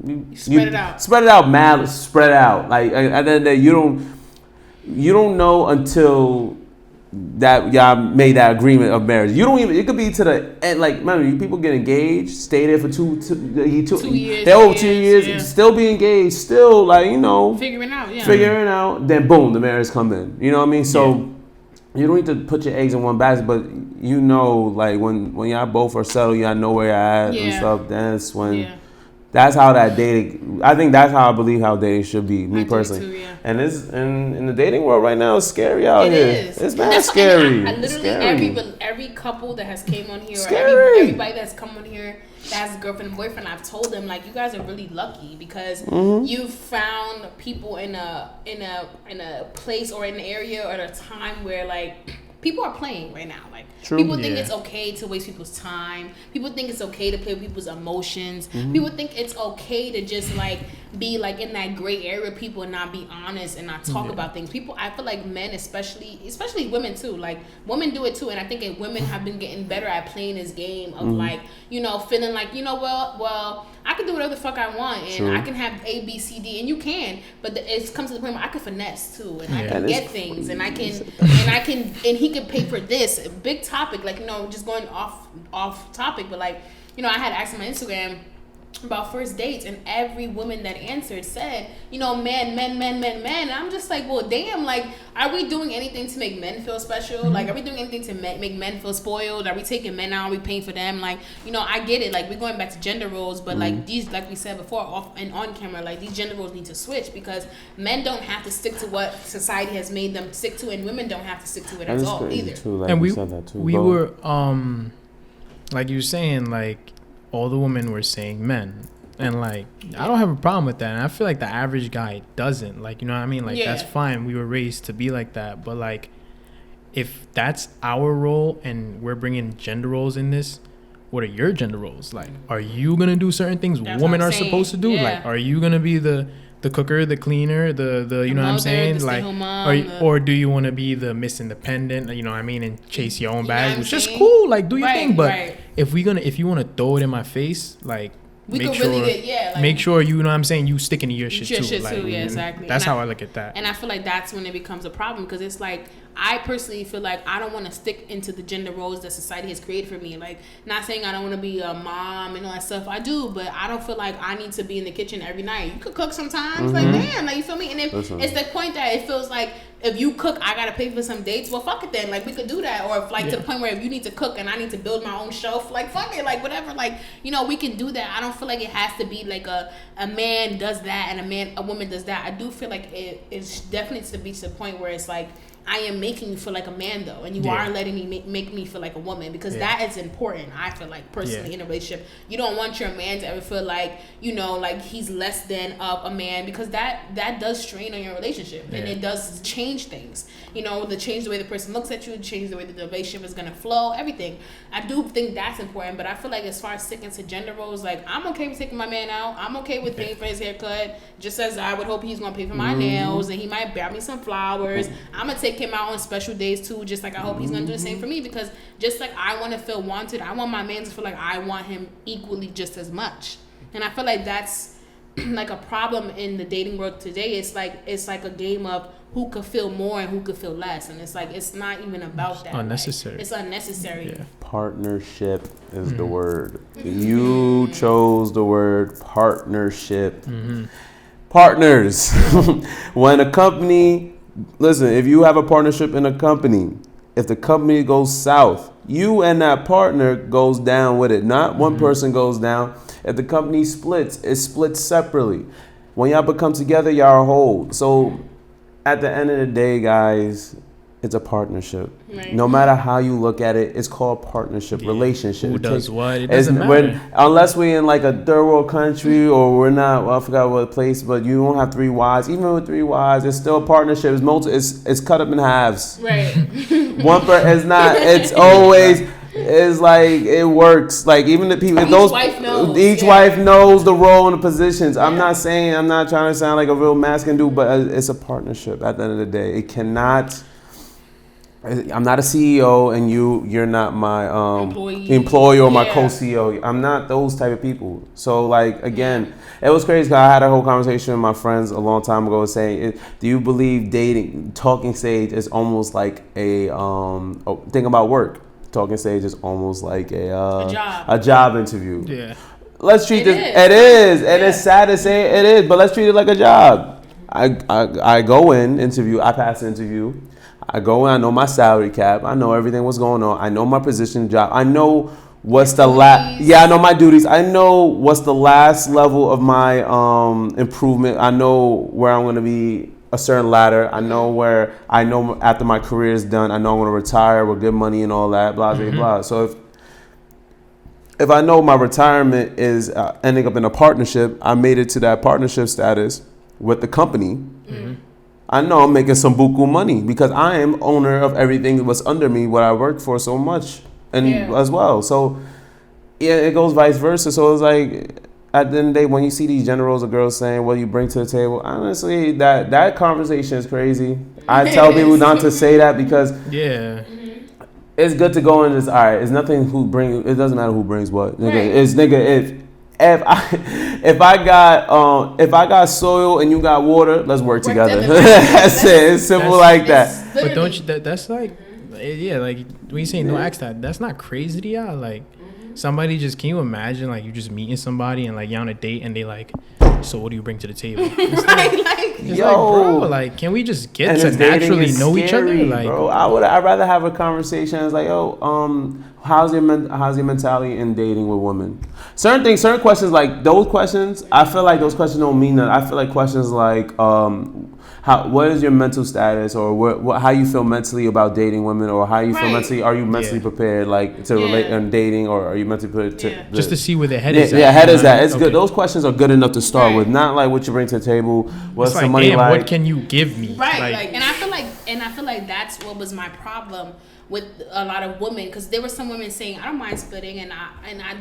You spread it out. Spread it out. Like at the end of the day, you don't know until that y'all made that agreement of marriage. You don't even. It could be to the end. Like, remember, people get engaged, stay there for two years. They're over 2 years, still be engaged, still figuring out. Then boom, the marriage come in. You know what I mean? So you don't need to put your eggs in one basket, but like when y'all both are settled, y'all know where you're at and stuff. That's when. Yeah. That's how that dating. I think that's how I believe how dating should be. Me personally, too, yeah. And it's in the dating world right now. It's scary out here. It is. It's not scary. I literally every couple that has came on here, or everybody that's come on here that has a girlfriend and boyfriend, I've told them like you guys are really lucky because you found people in a place or an area or at a time where like. People are playing right now. Like people think it's okay to waste people's time. People think it's okay to play with people's emotions. People think it's okay to just like be like in that gray area with people and not be honest and not talk about things. I feel like men, especially women too. Like women do it too, and I think women have been getting better at playing this game of like feeling like well I can do whatever the fuck I want and I can have A, B, C, D, and you can, but it comes to the point where I can finesse too, and I can get things, and he can pay for this big topic, like just going off topic, but like I had asked on my Instagram about first dates, and every woman that answered said, men. And I'm just like, well, damn, like, are we doing anything to make men feel special? Like, are we doing anything to make men feel spoiled? Are we taking men out? Are we paying for them? Like, I get it. Like, we're going back to gender roles, but like these, like we said before, off and on camera, like these gender roles need to switch because men don't have to stick to what society has made them stick to, and women don't have to stick to it at all either. Too, like and we said that too. We were like you were saying, like. All the women were saying men, and like I don't have a problem with that, and I feel like the average guy doesn't, like, you know what I mean, like that's fine, we were raised to be like that, but like if that's our role and we're bringing gender roles in this, what are your gender roles? Like, are you gonna do certain things women are supposed to do? Like, are you gonna be the cooker, the cleaner, the you know what I'm saying, like, or do you want to be the Miss Independent, you know what I mean, and chase your own bag, which is cool, like do your thing, but if you want to throw it in my face, like make sure you know what I'm saying, you sticking to your shit too, like, exactly. That's how I look at that, and I feel like that's when it becomes a problem because it's like I personally feel like I don't want to stick into the gender roles that society has created for me. Like, not saying I don't want to be a mom and all that stuff. I do, but I don't feel like I need to be in the kitchen every night. You could cook sometimes, like, damn, like, you feel me? And if it's the point that it feels like if you cook, I gotta pay for some dates. Well, fuck it then. Like, we could do that. Or if, like, to the point where if you need to cook and I need to build my own shelf, like, fuck it, like, whatever. Like, we can do that. I don't feel like it has to be like a man does that and a woman does that. I do feel like it's definitely to be to the point where it's like, I am making you feel like a man though, and you are letting me make me feel like a woman, because that is important. I feel like personally in a relationship, you don't want your man to ever feel like like he's less than a man, because that does strain on your relationship and it does change things. Change the way the person looks at you, change the way that the relationship is gonna flow, everything. I do think that's important, but I feel like as far as sticking to gender roles, like I'm okay with taking my man out. I'm okay with paying for his haircut, just as I would hope he's gonna pay for my nails, and he might buy me some flowers. I'm gonna take take him out on special days too. Just like I hope he's gonna do the same for me, because just like I want to feel wanted, I want my man to feel like I want him equally just as much. And I feel like that's like a problem in the dating world today. It's like a game of who could feel more and who could feel less, and it's like it's not even about that. Unnecessary. Like, it's unnecessary. Yeah. Partnership is the word. You chose the word partnership. Partners. When a company, listen, if you have a partnership in a company, if the company goes south, you and that partner goes down with it. Not one person goes down. If the company splits, it splits separately. When y'all become together, y'all are whole. So at the end of the day, guys, it's a partnership. Right. No matter how you look at it, it's called partnership, relationship. Who It does takes- what? It it's- doesn't matter. unless we're in like a third world country or we're not, well, I forgot what place, but you don't have 3 wives. Even with 3 wives, it's still a partnership. It's cut up in halves. Right. One per it's not. It's always. It's like it works. Like even the people, Each wife knows, each yeah. wife knows the role and the positions. I'm not trying to sound like a real masculine dude, but it's a partnership. At the end of the day, it cannot. I'm not a CEO, and you're not my employee or my co-CEO. I'm not those type of people. So like again, it was crazy because I had a whole conversation with my friends a long time ago saying, do you believe talking stage is almost like a thing about work? Talking stage is almost like a job interview. Yeah. Let's treat it. It is, and it's sad to say it is, but let's treat it like a job. I go in, interview. I pass the interview. I go in. I know my salary cap. I know everything what's going on. I know my position, job. I know what's the last. Yeah, I know my duties. I know what's the last level of my improvement. I know where I'm gonna be. A certain ladder. I know after my career is done, I know I'm going to retire with good money and all that, blah, blah, blah. So if I know my retirement is ending up in a partnership, I made it to that partnership status with the company. I know I'm making some buku money because I am owner of everything that was under me, what I worked for so much and as well. So yeah, it goes vice versa. So it's like, at the end of the day, when you see these generals or girls saying what you bring to the table, honestly, that conversation is crazy. I tell people not to say that because it's good to go in this. All right, it's nothing who bring. It doesn't matter who brings what. Nigga, Right. It's nigga if I got soil and you got water, let's work together. That's it. It's simple like that. But don't you? That's like, yeah, like when you say no, ask that. That's not crazy to y'all. Like. Somebody just, can you imagine like you just meeting somebody and like you're on a date and they like, so what do you bring to the table? It's like, bro, like can we just get to naturally know each other? Like, bro, I'd rather have a conversation. It's like, how's your mentality in dating with women? Certain questions, like those questions, I feel like those questions don't mean that. I feel like questions like what is your mental status, or how you feel mentally about dating women, or how you feel mentally, are you mentally prepared like to relate in dating, or are you mentally prepared to just to see where their head is at. Yeah, head is at. It's good. Those questions are good enough to start with, not like what you bring to the table, what's it's the money damn, like. what can you give me? Right, like, and I feel like that's what was my problem with a lot of women, because there were some women saying I don't mind splitting, and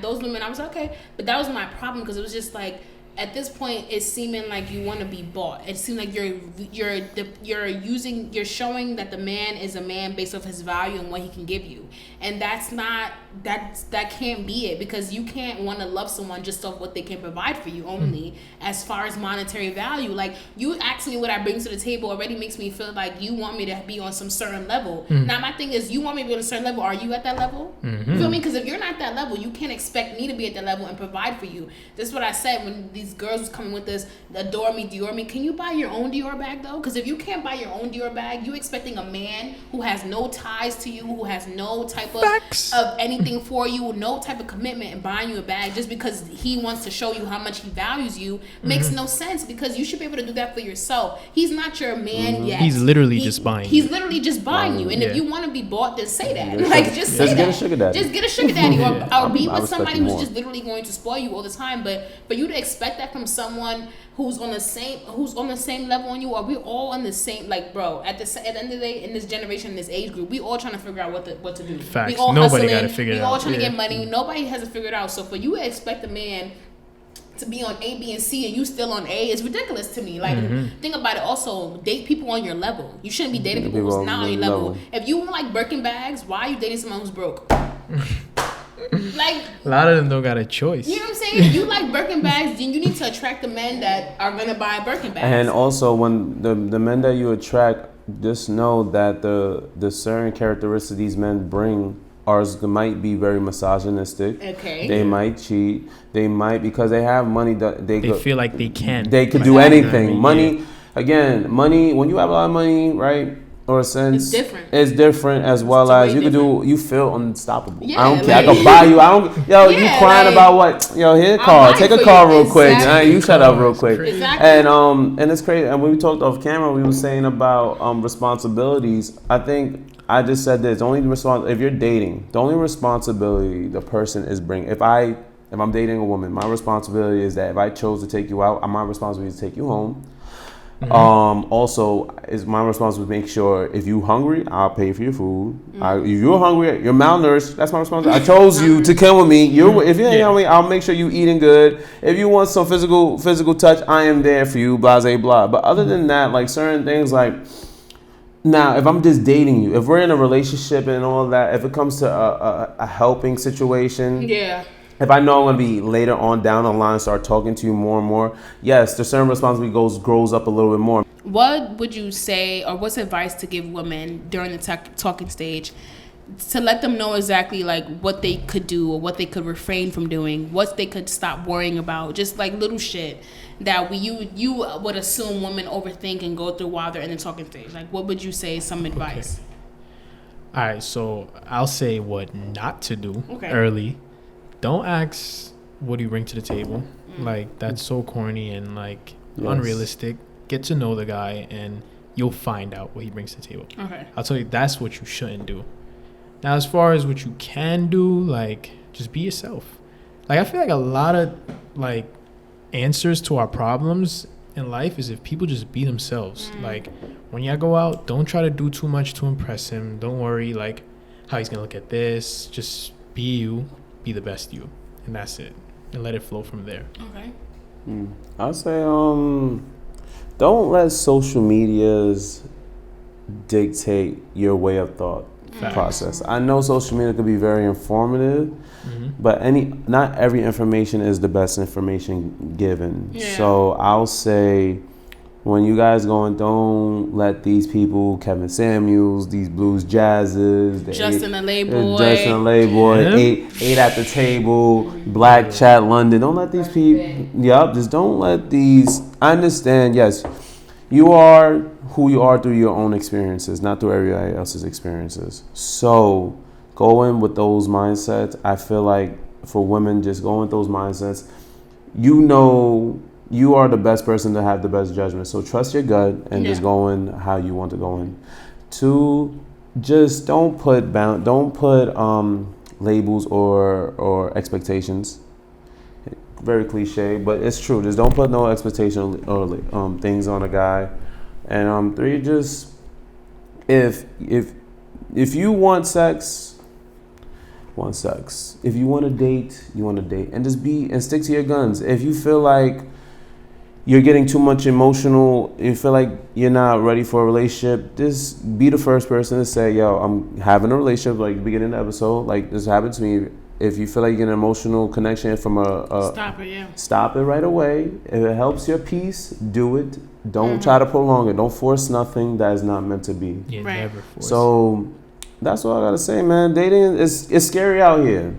those women I was okay, but that was my problem, because it was just like at this point it's seeming like you want to be bought. It seemed like you're showing that the man is a man based off his value and what he can give you, and that can't be it, because you can't want to love someone just off what they can provide for you only as far as monetary value. Like, you asking me what I bring to the table already makes me feel like you want me to be on some certain level. Now my thing is, you want me to be on a certain level, are you at that level? You feel me? Because if you're not at that level, you can't expect me to be at that level and provide for you. This is what I said when these girls was coming with this adore me, Dior me. Can you buy your own Dior bag though? Because if you can't buy your own Dior bag, you expecting a man who has no ties to you, who has no type of anything for you, no type of commitment, and buying you a bag just because he wants to show you how much he values you makes no sense, because you should be able to do that for yourself. He's not your man yet. He's literally just buying you. He's literally just buying you. And if you want to be bought, just say that. Like, just say that. Get a sugar daddy. Just get a sugar daddy, or be with respect somebody you who's more. just literally going to spoil you all the time. But for you to expect that from someone who's on the same level on you, or we're all on the same, like, bro, at the end of the day, in this generation, in this age group, we all trying to figure out what to do. Facts. We all Nobody hustling, got to figure it out. We all trying to get money. Nobody has it figured out. So for you to expect a man to be on A, B, and C, and you still on A is ridiculous to me. Like, think about it. Also, date people on your level. You shouldn't be dating people who's not on your level. If you want like Birkin bags, why are you dating someone who's broke? Like, a lot of them don't got a choice. You know what I'm saying? If you like Birkin bags, then you need to attract the men that are gonna buy Birkin bags. And also, when the men that you attract, just know that the certain characteristics these men bring might be very misogynistic. Okay. They might cheat. They might, because they have money that they feel like they can. They could do anything. Money, again, money. When you have a lot of money, right? Or a sense, it's different. It's different as well as you could do. You feel unstoppable. Yeah, I don't care. like, I could buy you. I don't. Yo, you crying like, about what? Yo, here, car. Take a car real quick. You shut up real quick. Exactly. And it's crazy. And when we talked off camera, we were saying about responsibilities. I think I just said this. If you're dating, the only responsibility the person is bringing. If I'm dating a woman, my responsibility is that if I chose to take you out, my responsibility is to take you home. Also, it's my responsibility to make sure if you hungry, I'll pay for your food. If you're hungry, you're malnourished, that's my responsibility. I chose you to come with me. If you ain't hungry, I'll make sure you eating good. If you want some physical touch, I am there for you, blah, blah, blah. But other than that, like certain things like, now, if I'm just dating you, if we're in a relationship and all that, if it comes to a helping situation, if I know I'm going to be later on down the line, start talking to you more and more, yes, the certain responsibility grows up a little bit more. What would you say, or what's advice to give women during the talking stage to let them know exactly like what they could do or what they could refrain from doing, what they could stop worrying about, just like little shit that you would assume women overthink and go through while they're in the talking stage? Like, what would you say is some advice? Okay. All right, so I'll say what not to do early. Don't ask what do you bring to the table. Like, that's so corny and like unrealistic. Get to know the guy and you'll find out what he brings to the table. Okay. I'll tell you, that's what you shouldn't do. Now, as far as what you can do, like, just be yourself. Like, I feel like a lot of like answers to our problems in life is if people just be themselves. Like, when y'all go out, don't try to do too much to impress him. Don't worry like how he's gonna look at this. Just be you. Be the best you, and that's it, and let it flow from there. Okay. I'll say don't let social medias dictate your way of thought process. I know social media could be very informative, but not every information is the best information given. So I'll say, when you guys going, don't let these people, Kevin Samuels, these blues jazzes, Justin the Layboy, eight at the table, Black Chat London. Don't let these people. Just don't let these. I understand. Yes, you are who you are through your own experiences, not through everybody else's experiences. So go in with those mindsets. I feel like for women, just go with those mindsets. You are the best person to have the best judgment. So trust your gut and just go in how you want to go in. 2, just don't put labels or expectations. Very cliche, but it's true. Just don't put no expectation or things on a guy. And 3, just if you want sex, If you want to date, and just stick to your guns. If you feel like you're getting too much emotional, you feel like you're not ready for a relationship, just be the first person to say, yo, I'm having a relationship, like the beginning of the episode, like this happened to me. If you feel like you get an emotional connection from stop it right away. If it helps your peace, do it. Don't try to prolong it. Don't force nothing that is not meant to be. Never force. So that's what I gotta say, man. Dating it's scary out here.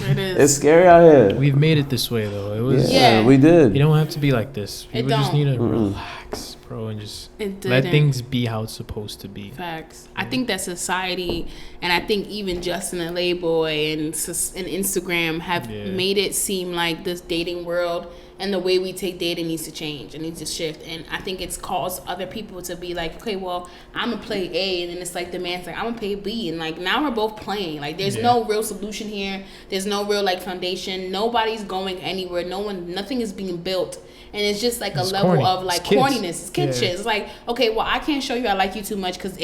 It is. It's scary out here. We've made it this way though. It was. We did. You don't have to be like this. People just need to relax, bro, and just let things be how it's supposed to be. Facts. I think that society, and I think even Justin and Layboy and Instagram have made it seem like this dating world and the way we take dating needs to change. It needs to shift. And I think it's caused other people to be like, okay, well, I'm going to play A. And then it's like the man's like, I'm going to play B. And like, now we're both playing. Like, there's no real solution here. There's no real like foundation. Nobody's going anywhere. Nothing is being built. And it's just like a level corny. Of like corniness. It's kid shit. It's like, okay, well, I can't show you I like you too much because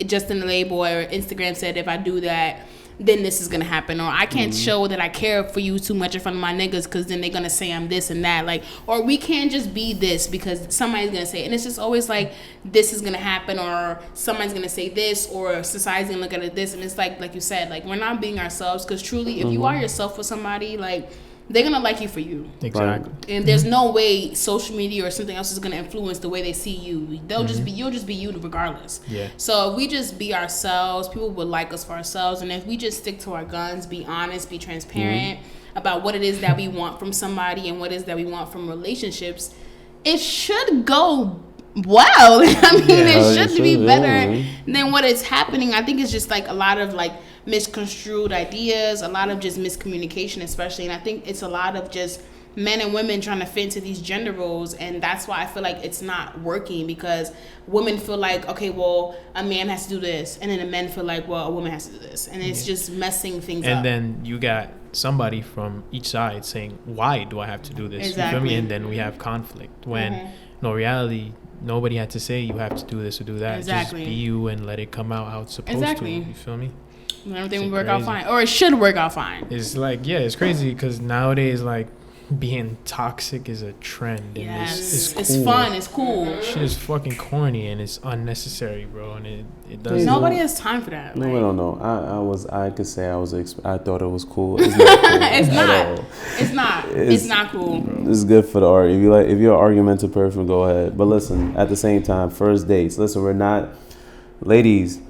Justin the Layboy or Instagram said if I do that, then this is gonna happen, or I can't show that I care for you too much in front of my niggas because then they're gonna say I'm this and that, like, or we can't just be this because somebody's gonna say it. And it's just always like this is gonna happen, or somebody's gonna say this, or society's gonna look at it this, and it's like you said, like we're not being ourselves, because truly if you are yourself with somebody, like they're gonna like you for you. Exactly. And there's no way social media or something else is gonna influence the way they see you. They'll just be, you'll just be you regardless. Yeah. So if we just be ourselves, people will like us for ourselves. And if we just stick to our guns, be honest, be transparent about what it is that we want from somebody and what it is that we want from relationships, it should go well. I mean, it should be better than what is happening. I think it's just like a lot of like misconstrued ideas, a lot of just miscommunication, especially. And I think it's a lot of just men and women trying to fit into these gender roles, and that's why I feel like it's not working, because women feel like, okay, well, a man has to do this, and then the men feel like, well, a woman has to do this, and it's just messing things up. And then you got somebody from each side saying, why do I have to do this? Exactly. You feel me? And then we have conflict when no reality, nobody had to say you have to do this or do that. Exactly. Just be you and let it come out how it's supposed to. You feel me? And everything will work out fine, or it should work out fine. It's like, yeah, it's crazy because nowadays, like, being toxic is a trend. And Yes, it's it's fun, it's cool. Shit is fucking corny and it's unnecessary, bro. And it doesn't. Nobody has time for that. No, like. I don't know. I could say I thought it was cool. It's not cool. It's at not. all. It's not. It's not cool. It's good for the art. If you're an argumentative person, go ahead. But listen, at the same time, first dates. Listen, we're not, ladies.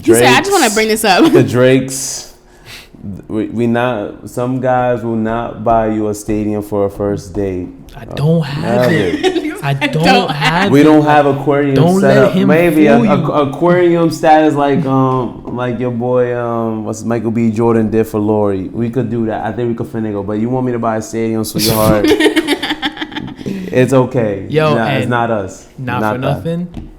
You said, I just want to bring this up. The Drakes. We not. Some guys will not buy you a stadium for a first date. I don't have it. I don't have it. We don't have aquarium Don't set let up. him Maybe fool a you. aquarium status like your boy what's Michael B. Jordan did for Lori. We could do that. I think we could finagle. But you want me to buy a stadium, sweetheart? It's okay. Yo, it's not us. Not for that. nothing.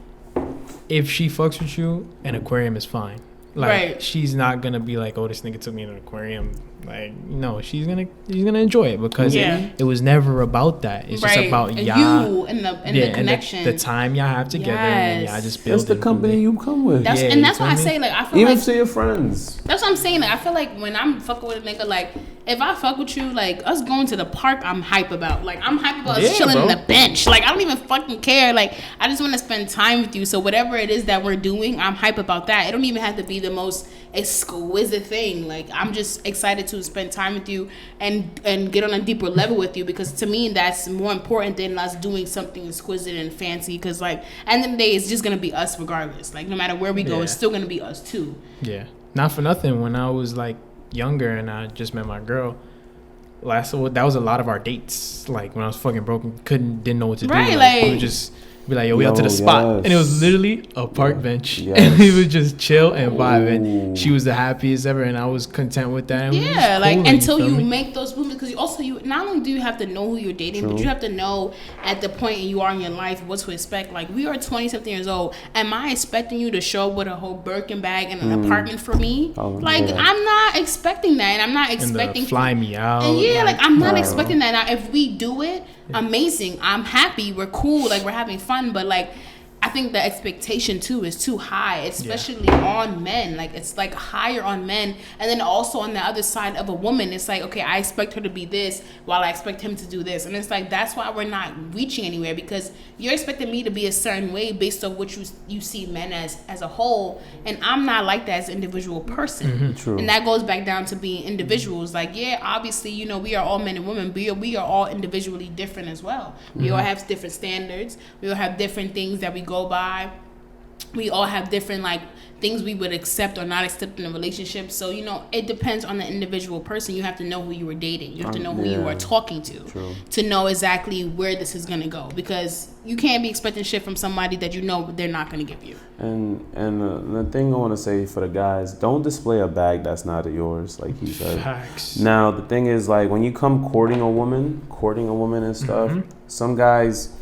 If she fucks with you, an aquarium is fine. Like, Right. she's not gonna be like, oh, this nigga took me in an aquarium. Like, no, she's gonna enjoy it because it was never about that. It's just about and y'all. you and the connection. The time y'all have together and y'all just build. That's the company you come with. That's why I say, like, I feel even like, to your friends. that's what I'm saying. Like, I feel like when I'm fucking with a nigga, like, if I fuck with you, like, us going to the park, I'm hype about. Like, I'm hype about us chilling on the bench. Like, I don't even fucking care. Like, I just want to spend time with you. So whatever it is that we're doing, I'm hype about that. It don't even have to be the most exquisite thing. Like, I'm just excited to spend time with you and get on a deeper level with you, because to me that's more important than us doing something exquisite and fancy, because like at the end of the day it's just gonna be us regardless. Like no matter where we go, it's still gonna be us too. Yeah, not for nothing, when I was like younger and I just met my girl, that was a lot of our dates. Like when I was fucking broken, didn't know what to do. Like we would just be like, yo, we out to the spot. And it was literally a park bench. And we would just chill and vibe. And she was the happiest ever, and I was content with that. And like until you make those moves, because you not only do you have to know who you're dating, but you have to know at the point you are in your life what to expect. Like we are 20-something years old. Am I expecting you to show up with a whole Birkin bag and an apartment for me? I'm not expecting that, and I'm not expecting fly me out. And I'm not expecting that. Now, if we do it, amazing. I'm happy. We're cool. Like we're having fun. But like, I think the expectation too is too high, especially on men. Like it's like higher on men, and then also on the other side of a woman, it's like, okay, I expect her to be this while I expect him to do this, and it's like that's why we're not reaching anywhere, because you're expecting me to be a certain way based on what you see men as a whole, and I'm not like that as an individual person. True. And that goes back down to being individuals. Like obviously, we are all men and women, but we are all individually different as well. We all have different standards. We all have different things that we go by. We all have different like things we would accept or not accept in a relationship. So it depends on the individual person. You have to know who you were dating. You have to know who you are talking to know exactly where this is going to go, because you can't be expecting shit from somebody that they're not going to give you. And the thing I want to say for the guys, don't display a bag that's not yours, like he said. Facts. Now the thing is, like when you come courting a woman and stuff, some guys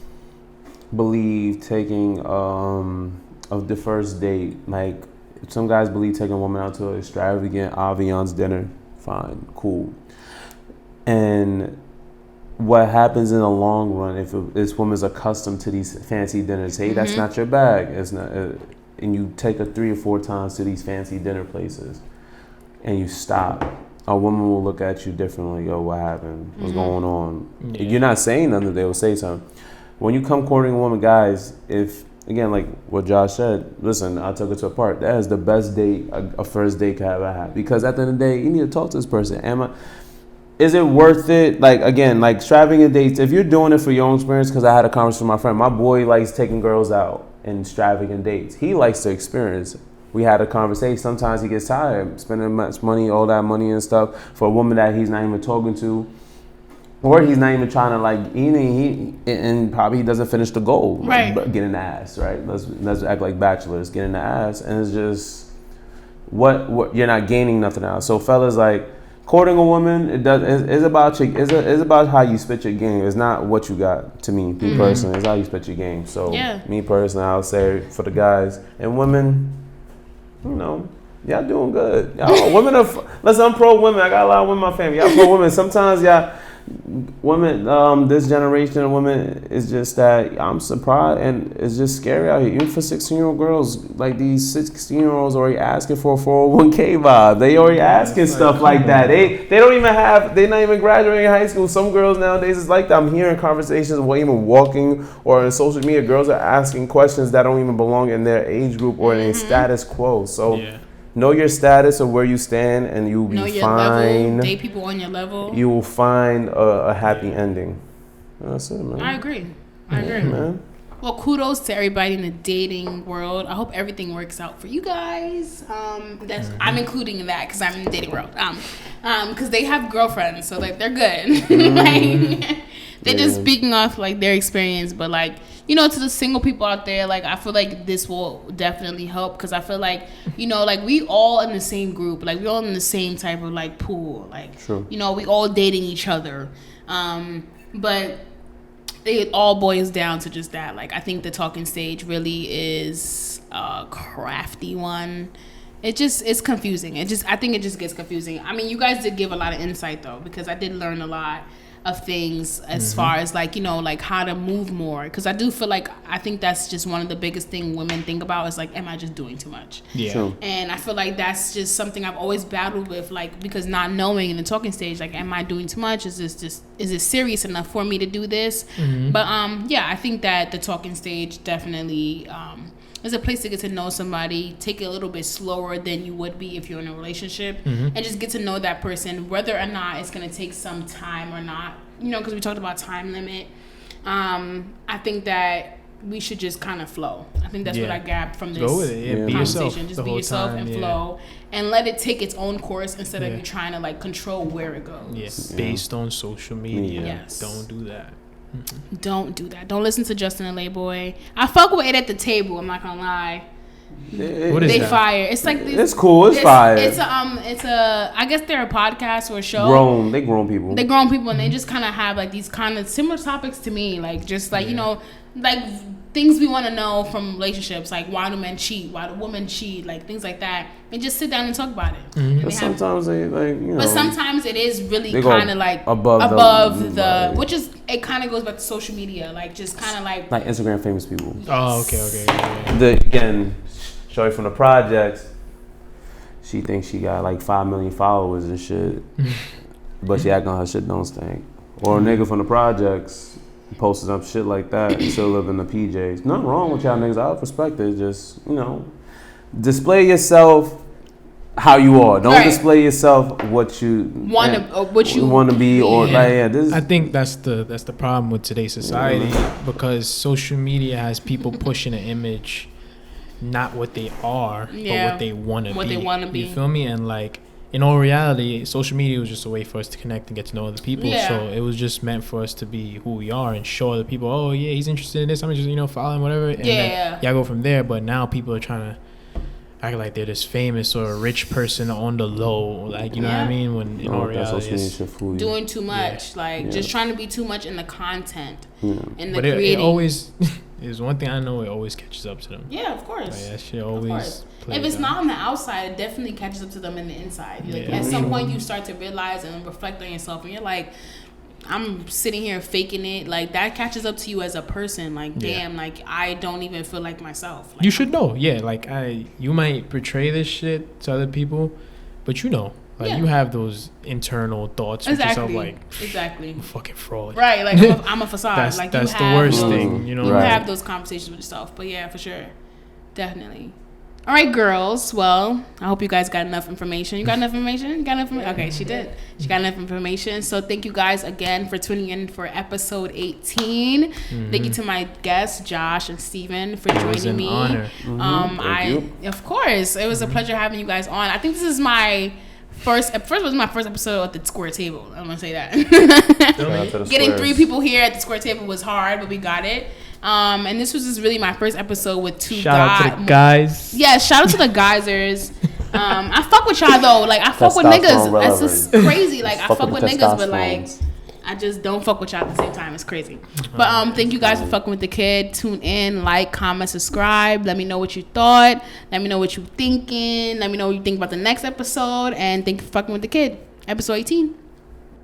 believe taking of the first date, like some guys believe taking a woman out to an extravagant Aviance dinner, fine, cool. And what happens in the long run, if this woman's accustomed to these fancy dinners, hey, that's not your bag, it's not, and you take her 3 or 4 times to these fancy dinner places, and you stop, a woman will look at you differently. Yo, what happened? What's going on? Yeah. If you're not saying nothing, they will say something. When you come courting a woman, guys, if, again, like what Josh said, listen, I took her to a park. That is the best date, a first date could ever have. Because at the end of the day, you need to talk to this person. Is it worth it? Like, again, like extravagant dates, if you're doing it for your own experience, because I had a conversation with my friend. My boy likes taking girls out in extravagant dates. He likes to experience it. We had a conversation. Sometimes he gets tired spending much money, all that money and stuff for a woman that he's not even talking to, or he's not even trying to like and probably he doesn't finish the goal, right? But getting the ass, right? Let's act like bachelors, getting the ass, and it's just what you're not gaining nothing out. So fellas, like courting a woman, it's about how you spit your game. It's not what you got. To me personally, it's how you spit your game. So me personally, I'll say for the guys and women. You know, y'all doing good. Y'all women listen, I'm pro women. I got a lot of women in my family. Y'all pro women. Sometimes women, this generation of women is just that I'm surprised and it's just scary out here. Even for 16-year-old girls, like these 16-year-olds already asking for a 401k vibe. They already asking stuff like that. They don't even they're not even graduating high school. Some girls nowadays is like that. I'm hearing conversations while even walking or in social media. Girls are asking questions that don't even belong in their age group or in their status quo. So know your status of where you stand, and you'll be fine. Level, date people on your level. You will find a happy ending. That's it, man. I agree, man. Well, kudos to everybody in the dating world. I hope everything works out for you guys. I'm including that because I'm in the dating world. Because they have girlfriends, so like they're good. Like they're just speaking off like their experience, but like. You know, to the single people out there, like, I feel like this will definitely help because I feel like, you know, like, we all in the same group. Like, we all in the same type of, like, pool. Like, you know, we all dating each other. But it all boils down to just that. Like, I think the talking stage really is a crafty one. It's confusing. I think it just gets confusing. I mean, you guys did give a lot of insight, though, because I did learn a lot of things as far as like, you know, like how to move more, because I do feel like I think that's just one of the biggest thing women think about is like, am I just doing too much? And I feel like that's just something I've always battled with, like, because not knowing in the talking stage, like, am I doing too much? Is it serious enough for me to do this? But I think that the talking stage definitely is a place to get to know somebody, take it a little bit slower than you would be if you're in a relationship, and just get to know that person, whether or not it's going to take some time or not, you know, because we talked about time limit. I think that we should just kind of flow. I think that's what I grabbed from this conversation. Just be yourself and flow, and let it take its own course instead of you trying to like control where it goes. Based on social media. Don't do that. Don't do that. Don't listen to Justin and Layboy. I fuck with it at the table. I'm not gonna lie. What is they that? fire. It's like it's cool. It's fire. It's a. I guess they're a podcast or a show. They grown people. They grown people, and they just kind of have like these kind of similar topics to me, like just like you know, like things we want to know from relationships, like why do men cheat, why do women cheat, like things like that, and just sit down and talk about it. But sometimes they like, you know. But sometimes it is really kind of like above the which is it kind of goes back to social media, like just kind of like Instagram famous people. Yes. Oh, okay. Again, Shorty from the projects. She thinks she got like 5 million followers and shit, but she acting like her shit don't stink. Or a nigga from the projects posted up shit like that and still live in the PJs. Nothing wrong with y'all niggas. I respect it. Just, you know, display yourself how you are. Don't display yourself what you want to be. Or this. I think that's the problem with today's society, because social media has people pushing an image, not what they are, but what they want to be. You feel me? And like, in all reality, social media was just a way for us to connect and get to know other people. So it was just meant for us to be who we are and show other people, oh yeah, he's interested in this, I'm just, you know, following whatever. And then go from there. But now people are trying to act like they're this famous or a rich person on the low, like, you know what I mean? When in all reality, it's doing too much, just trying to be too much in the content and the but creating. It always is one thing I know. It always catches up to them. Yeah, of course. Like, that shit always. If it's not on the outside, it definitely catches up to them in the inside. Like, at some point, you start to realize and reflect on yourself, and you're like, I'm sitting here faking it. Like, that catches up to you as a person. Like, damn, like, I don't even feel like myself. Like, you should know. Yeah, like, you might portray this shit to other people, But you know, like Yeah. you have those internal thoughts with yourself, like exactly. I'm a fucking fraud. Right, like I'm a facade. That's like that's you the have worst those- thing, you know. You Right. have those conversations with yourself. But yeah, for sure. Definitely. All right, girls. Well, I hope you guys got enough information. You got enough information? You got enough information? Okay, she did. She got enough information. So thank you guys again for tuning in for episode 18. Thank you to my guests, Josh and Steven, for It was joining an me. honor. Thank you. Of course, it was a pleasure having you guys on. I think this is my first was my first episode at the square table. I'm gonna say that. Shout out to the Getting squares. 3 people here at the square table was hard, but we got it. And this was just really my first episode with 2 Shout out to the guys. Yeah, shout out to the geysers. I fuck with y'all though. Like I fuck with niggas. That's just crazy. Like I fuck with niggas, but like I just don't fuck with y'all at the same time. It's crazy. But thank you guys for fucking with the kid. Tune in, like, comment, subscribe. Let me know what you thought. Let me know what you thinking. Let me know what you think about the next episode. And thank you for fucking with the kid. Episode 18.